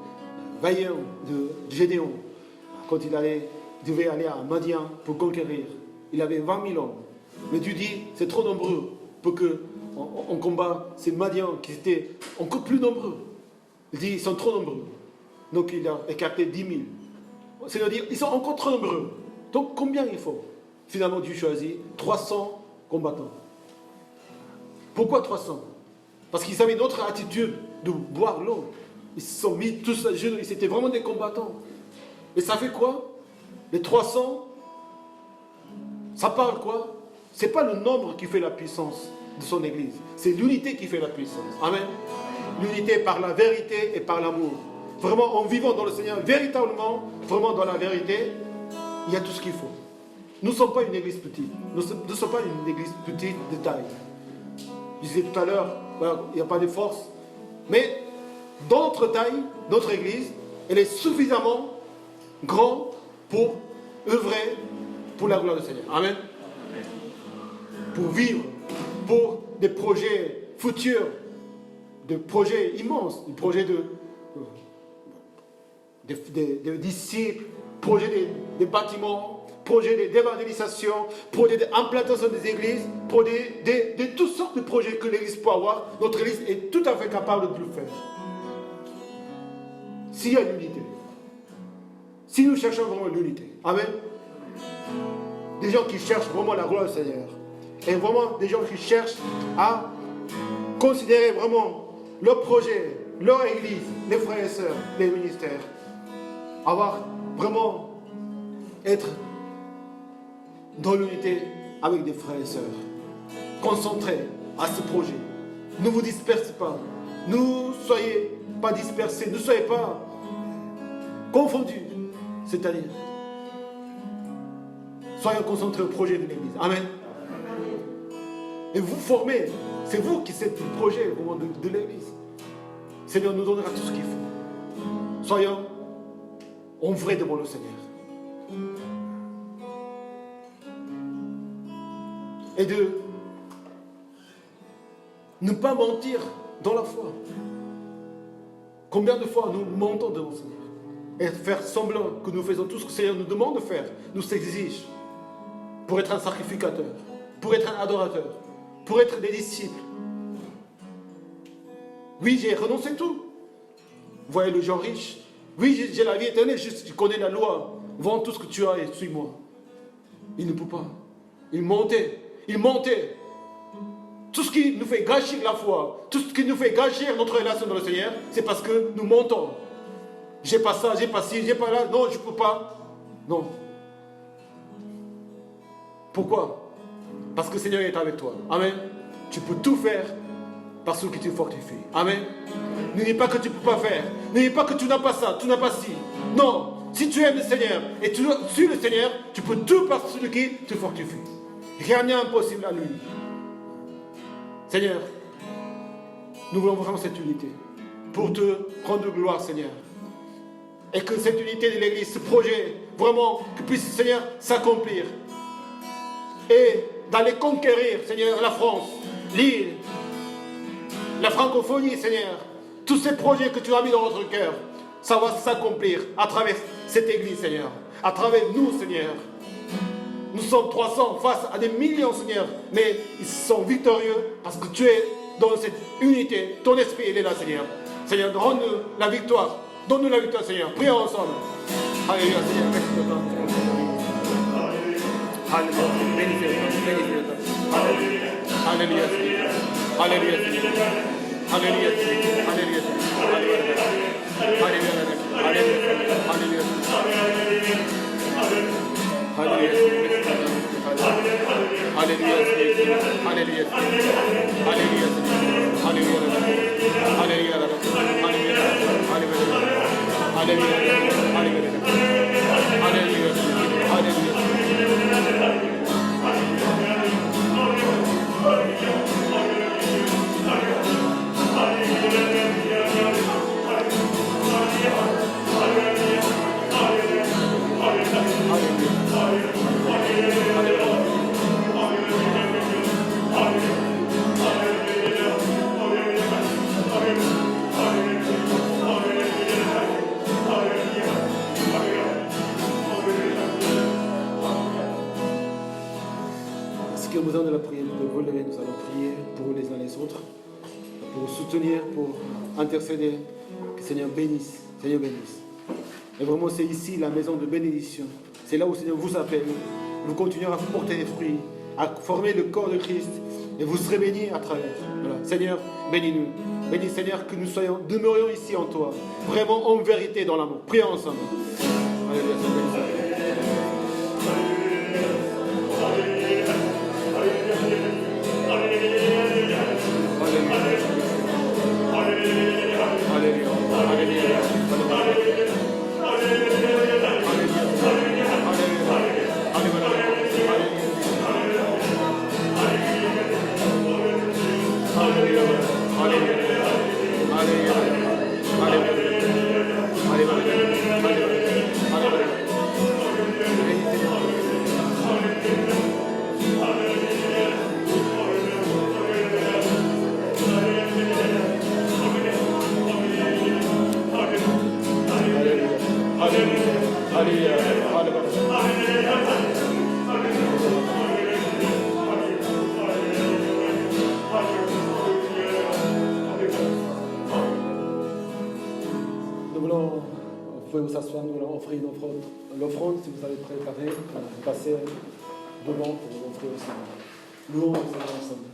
vaillants de Gédéon quand il devait aller à Madian pour conquérir. Il avait 20 000 hommes. Mais Dieu dit, c'est trop nombreux pour qu'on combat ces Madians qui étaient encore plus nombreux. Il dit, ils sont trop nombreux. Donc il a écarté 10 000. C'est-à-dire, ils sont encore trop nombreux. Donc combien il faut? Finalement, Dieu choisit 300 combattants. Pourquoi 300? Parce qu'ils avaient une autre attitude de boire l'eau. Ils se sont mis tous à genoux. Ils étaient vraiment des combattants. Et ça fait quoi? Les 300, ça parle quoi? Ce n'est pas le nombre qui fait la puissance de son Église. C'est l'unité qui fait la puissance. Amen. L'unité par la vérité et par l'amour. Vraiment, en vivant dans le Seigneur, véritablement, vraiment dans la vérité, il y a tout ce qu'il faut. Nous ne sommes pas une église petite. Nous ne sommes pas une église petite de taille. Je disais tout à l'heure, voilà, il n'y a pas de force. Mais dans notre taille, notre église, elle est suffisamment grande pour œuvrer pour la gloire du Seigneur. Amen. Pour vivre, pour des projets futurs, des projets immenses, des projets de disciples, projets des bâtiments, projets d'évangélisation, projets d'implantation des églises, projets de toutes sortes de projets que l'église peut avoir. Notre église est tout à fait capable de le faire. S'il y a l'unité. Si nous cherchons vraiment l'unité. Amen. Des gens qui cherchent vraiment la gloire du Seigneur. Et vraiment des gens qui cherchent à considérer vraiment leur projet, leur église, les frères et sœurs, les ministères. Avoir vraiment être dans l'unité avec des frères et sœurs. Concentrés à ce projet. Ne vous dispersez pas. Ne soyez pas dispersés. Ne soyez pas confondus. C'est-à-dire, soyez concentrés au projet de l'Église. Amen. Et vous formez. C'est vous qui êtes le projet de l'Église. Seigneur nous donnera tout ce qu'il faut. Soyons en vrai devant le Seigneur. Et de ne pas mentir dans la foi. Combien de fois nous mentons devant le Seigneur? Et faire semblant que nous faisons tout ce que le Seigneur nous demande de faire, nous exige pour être un sacrificateur, pour être un adorateur, pour être des disciples. Oui, j'ai renoncé tout. Vous voyez le gens riche. Oui, j'ai la vie éternelle, je connais la loi. Vends tout ce que tu as et suis-moi. Il ne peut pas. Il mentait. Tout ce qui nous fait gâcher la foi, tout ce qui nous fait gâcher notre relation dans le Seigneur, c'est parce que nous mentons. J'ai pas ça, j'ai pas ci, j'ai pas là. Non, je ne peux pas. Non. Pourquoi? Parce que le Seigneur est avec toi. Amen. Tu peux tout faire par ce qui te fortifie. Amen. Ne dis pas que tu ne peux pas faire. Ne dis pas que tu n'as pas ça, tu n'as pas ci. Non. Si tu aimes le Seigneur et tu suis le Seigneur, tu peux tout par celui qui te fortifie. Rien n'est impossible à lui. Seigneur, nous voulons vraiment cette unité pour te rendre gloire, Seigneur. Et que cette unité de l'Église, ce projet, vraiment, que puisse, Seigneur, s'accomplir. Et d'aller conquérir, Seigneur, la France, l'île, la francophonie, Seigneur. Tous ces projets que tu as mis dans notre cœur, ça va s'accomplir à travers cette Église, Seigneur. À travers nous, Seigneur. Nous sommes 300 face à des millions, Seigneur. Mais ils sont victorieux parce que tu es dans cette unité. Ton esprit, il est là, Seigneur. Seigneur, donne-nous la victoire. Donne-nous la victoire, Seigneur. Prions ensemble. Alléluia, Seigneur. Merci de toi. Alléluia. Alléluia, Seigneur. Alléluia, Seigneur. Alléluia, Seigneur. Alléluia, Seigneur. Alléluia, les autres, pour soutenir, pour intercéder. Que le Seigneur bénisse. Seigneur bénisse. Et vraiment, c'est ici la maison de bénédiction. C'est là où le Seigneur vous appelle. Vous continuerez à porter des fruits, à former le corps de Christ. Et vous serez bénis à travers. Voilà. Seigneur, bénis-nous. Bénis, Seigneur, que nous demeurions ici en toi. Vraiment en vérité dans l'amour. Prions ensemble. Alléluia, Vous pouvez vous asseoir, nous allons offrir l'offrande si vous avez préparé. Vous passez devant pour l'offrir au Seigneur. Louons le Seigneur ensemble.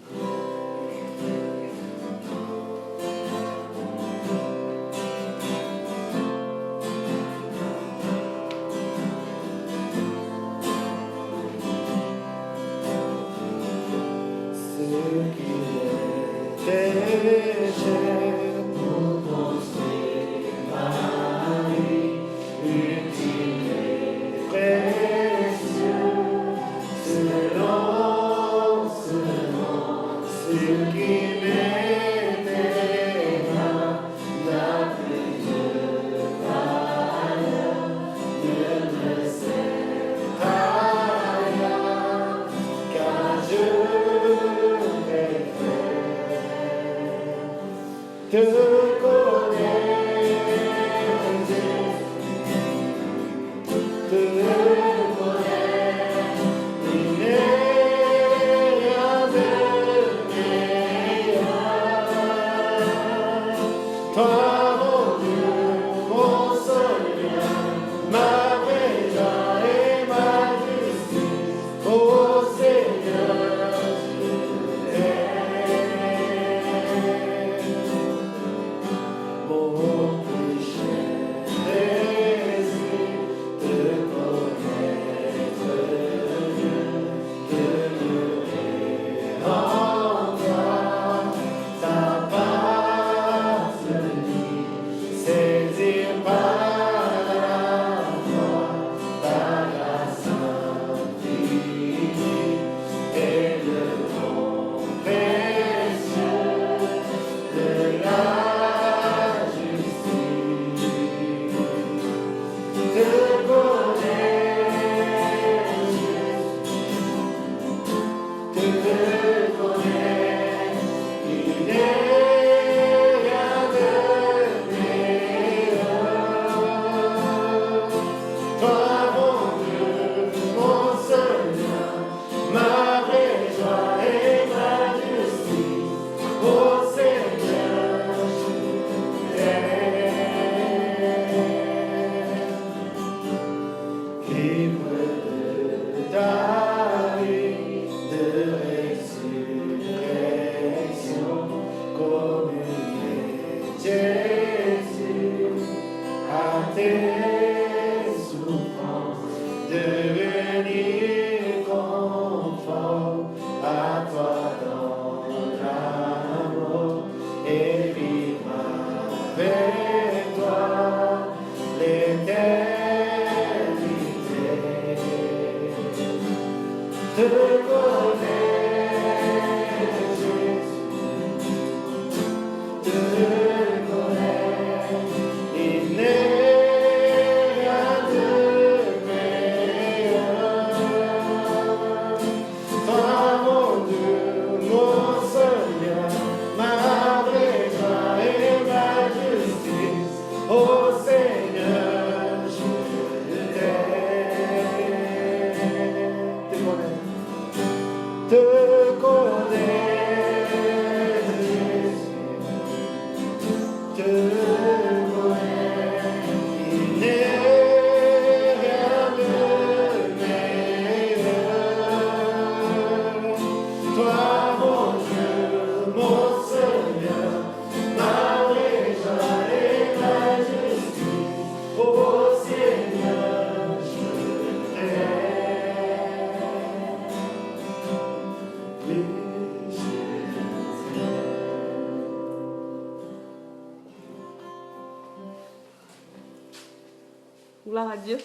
Gloire à Dieu.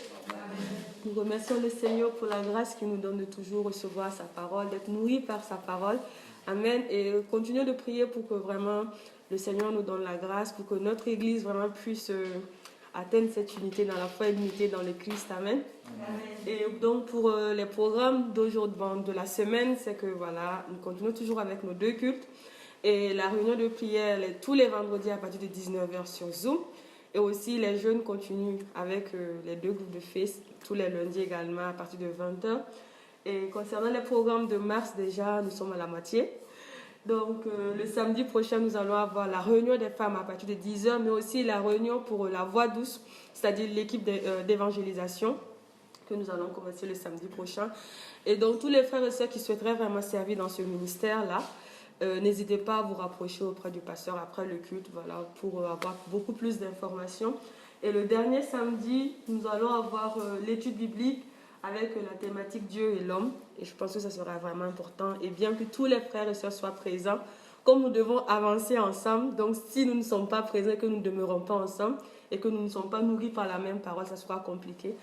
Nous remercions le Seigneur pour la grâce qu'il nous donne de toujours recevoir sa parole, d'être nourris par sa parole. Amen. Et continuons de prier pour que vraiment le Seigneur nous donne la grâce, pour que notre Église vraiment puisse atteindre cette unité dans la foi et l'unité dans le Christ. Amen. Amen. Et donc pour les programmes d'aujourd'hui, de la semaine, c'est que voilà, nous continuons toujours avec nos 2 cultes. Et la réunion de prière tous les vendredis à partir de 19h sur Zoom. Et aussi, les jeunes continuent avec les 2 groupes de FACE, tous les lundis également à partir de 20h. Et concernant les programmes de mars, déjà, nous sommes à la moitié. Donc, le samedi prochain, nous allons avoir la réunion des femmes à partir de 10h, mais aussi la réunion pour la voix douce, c'est-à-dire l'équipe d'évangélisation, que nous allons commencer le samedi prochain. Et donc, tous les frères et sœurs qui souhaiteraient vraiment servir dans ce ministère-là, n'hésitez pas à vous rapprocher auprès du pasteur après le culte, voilà, pour avoir beaucoup plus d'informations. Et le dernier samedi, nous allons avoir l'étude biblique avec la thématique Dieu et l'homme. Et je pense que ça sera vraiment important. Et bien que tous les frères et sœurs soient présents, comme nous devons avancer ensemble, donc si nous ne sommes pas présents, que nous ne demeurons pas ensemble et que nous ne sommes pas nourris par la même parole, ça sera compliqué.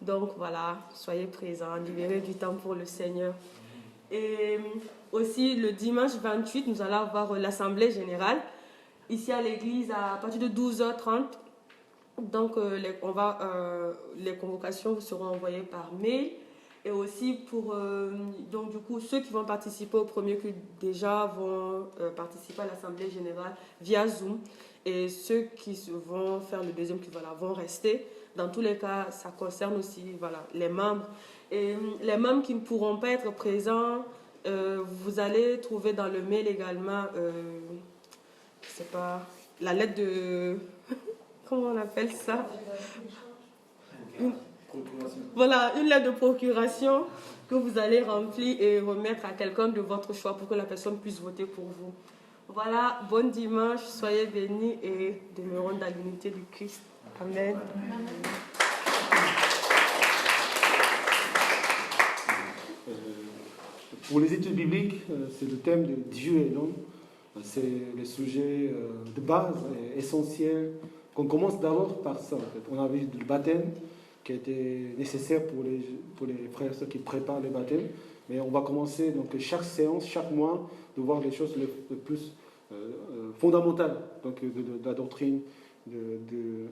Donc voilà, soyez présents, libérez du temps pour le Seigneur. Et aussi, le dimanche 28, nous allons avoir l'Assemblée générale, ici à l'église, à partir de 12h30. Donc, les convocations vous seront envoyées par mail. Et aussi, donc du coup, ceux qui vont participer au premier culte déjà vont participer à l'Assemblée générale via Zoom. Et ceux qui vont faire le deuxième culte vont rester. Dans tous les cas, ça concerne aussi les membres. Et les membres qui ne pourront pas être présents, vous allez trouver dans le mail également, la lettre de... Comment on appelle ça? Une lettre de procuration que vous allez remplir et remettre à quelqu'un de votre choix pour que la personne puisse voter pour vous. Voilà, bon dimanche, soyez bénis et demeurons dans l'unité du Christ. Amen. Pour les études bibliques, c'est le thème de Dieu et l'homme. C'est le sujet de base, essentiel, qu'on commence d'abord par ça. En fait. On a vu le baptême qui était nécessaire pour les frères et sœurs qui préparent le baptême. Mais on va commencer donc chaque séance, chaque mois, de voir les choses les plus fondamentales donc, de la doctrine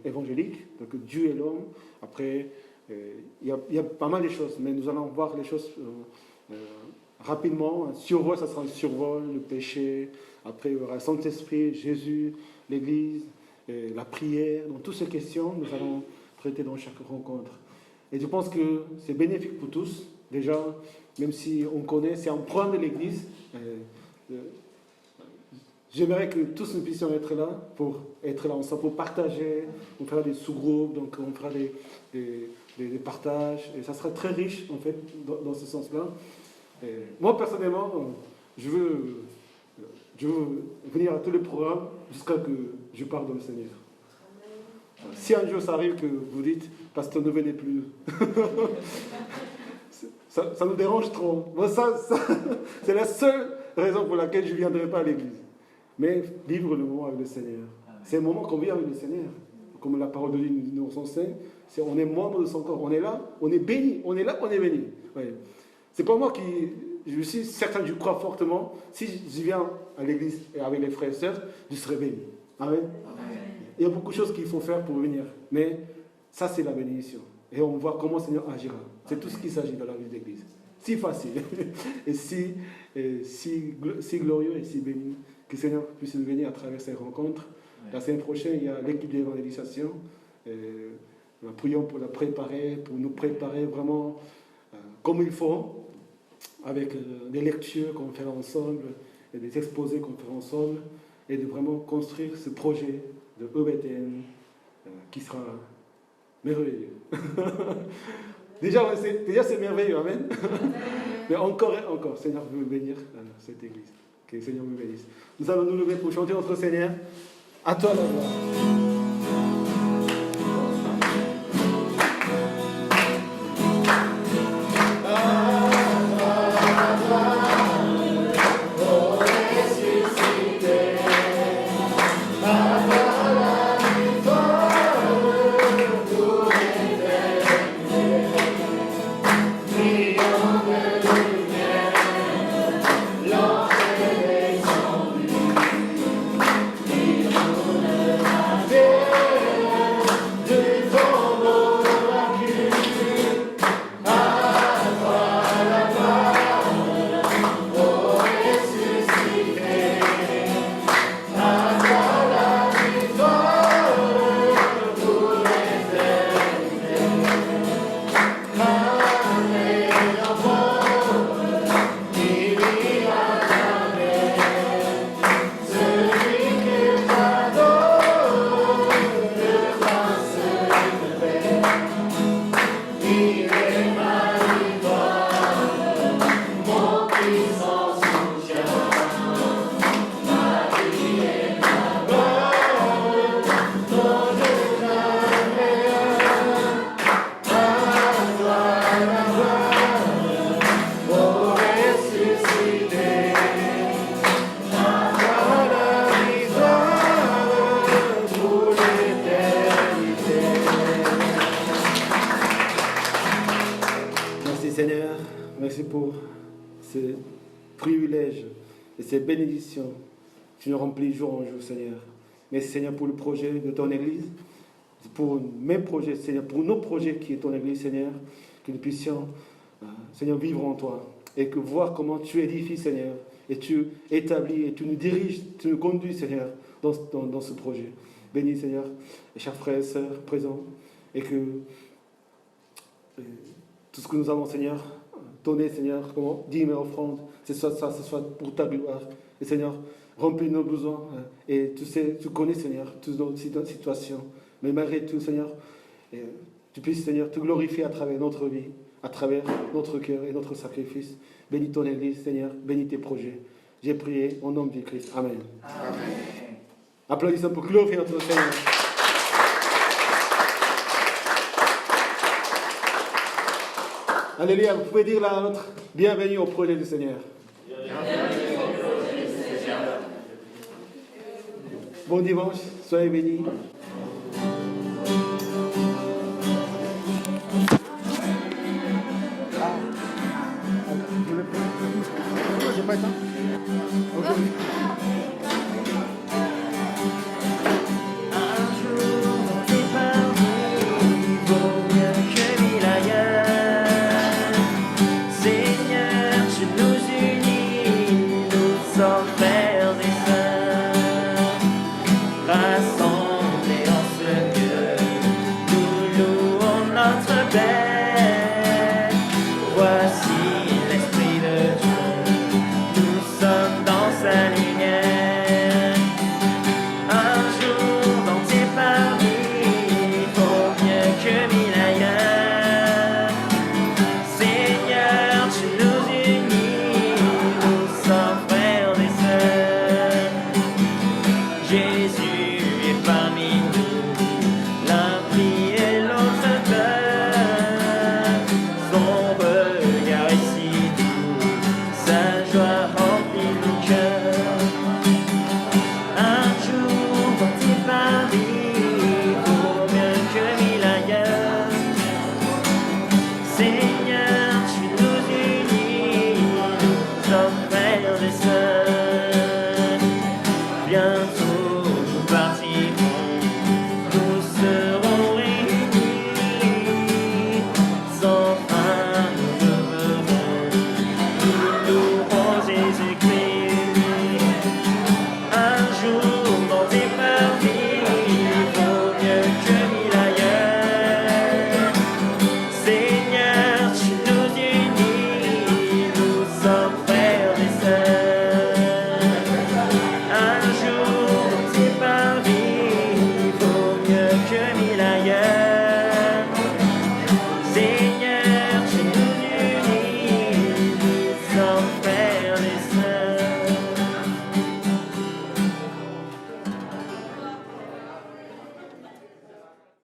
évangélique, donc Dieu et l'homme. Après, il y a pas mal de choses, mais nous allons voir les choses rapidement. Un survol, ça sera un survol, le péché. Après, il y aura le Saint-Esprit, Jésus, l'Église, la prière. Donc, toutes ces questions, nous allons traiter dans chaque rencontre. Et je pense que c'est bénéfique pour tous. Déjà, même si on connaît, c'est un programme de l'Église. J'aimerais que tous nous puissions être là ensemble, pour partager. On fera des sous-groupes, donc on fera des partages. Et ça sera très riche, en fait, dans ce sens-là. Et moi, personnellement, je veux venir à tous les programmes jusqu'à que je parte dans le Seigneur. Si un jour ça arrive que vous dites, pasteur, ne venez plus, ça nous dérange trop. Moi, c'est la seule raison pour laquelle je ne viendrai pas à l'église. Mais vivre le moment avec le Seigneur. C'est un moment qu'on vit avec le Seigneur. Comme la parole de Dieu nous enseigne, on est membre de son corps. On est là, on est béni. On est là, on est béni. Ouais. C'est pas moi qui... Je suis certain, je crois fortement, si je viens à l'église et avec les frères et sœurs, je serai béni. Amen. Amen. Il y a beaucoup de choses qu'il faut faire pour venir. Mais ça, c'est la bénédiction. Et on voit comment le Seigneur agira. C'est tout ce qu'il s'agit dans la vie de l'église. Si facile. Et si glorieux et si béni. Que le Seigneur puisse nous bénir à travers ces rencontres. La semaine prochaine, il y a l'équipe d'évangélisation. Nous prions pour pour nous préparer vraiment comme il faut, avec des lectures qu'on fait ensemble, et des exposés qu'on fait ensemble, et de vraiment construire ce projet de EBTN qui sera merveilleux. Déjà, c'est merveilleux, amen. Mais encore et encore, Seigneur veut bénir cette église. Que le Seigneur me bénisse. Nous allons nous lever pour chanter notre Seigneur. À toi la gloire. Seigneur, merci pour ces privilèges et ces bénédictions. Tu nous remplis jour en jour, Seigneur. Merci, Seigneur, pour le projet de ton Église, pour mes projets, Seigneur, pour nos projets qui est ton Église, Seigneur, que nous puissions, Seigneur, vivre en toi et que voir comment tu édifies, Seigneur, et tu établis et tu nous diriges, tu nous conduis, Seigneur, dans ce projet. Bénis, Seigneur, les chers frères et sœurs présents et que tout ce que nous avons, Seigneur, donné, Seigneur, comme dîme et offrande, ce soit pour ta gloire. Et Seigneur, remplis nos besoins. Et tu sais, tu connais, Seigneur, toutes nos situations. Mais malgré tout, Seigneur, tu puisses, Seigneur, te glorifier à travers notre vie, à travers notre cœur et notre sacrifice. Bénis ton Église, Seigneur, bénis tes projets. J'ai prié au nom de Christ. Amen. Amen. Applaudissons pour glorifier notre Seigneur. Alléluia, vous pouvez dire l'un à l'autre, bienvenue au projet du Seigneur. Bienvenue au projet du Seigneur. Bon dimanche, soyez bénis. J'ai pas le temps. Okay.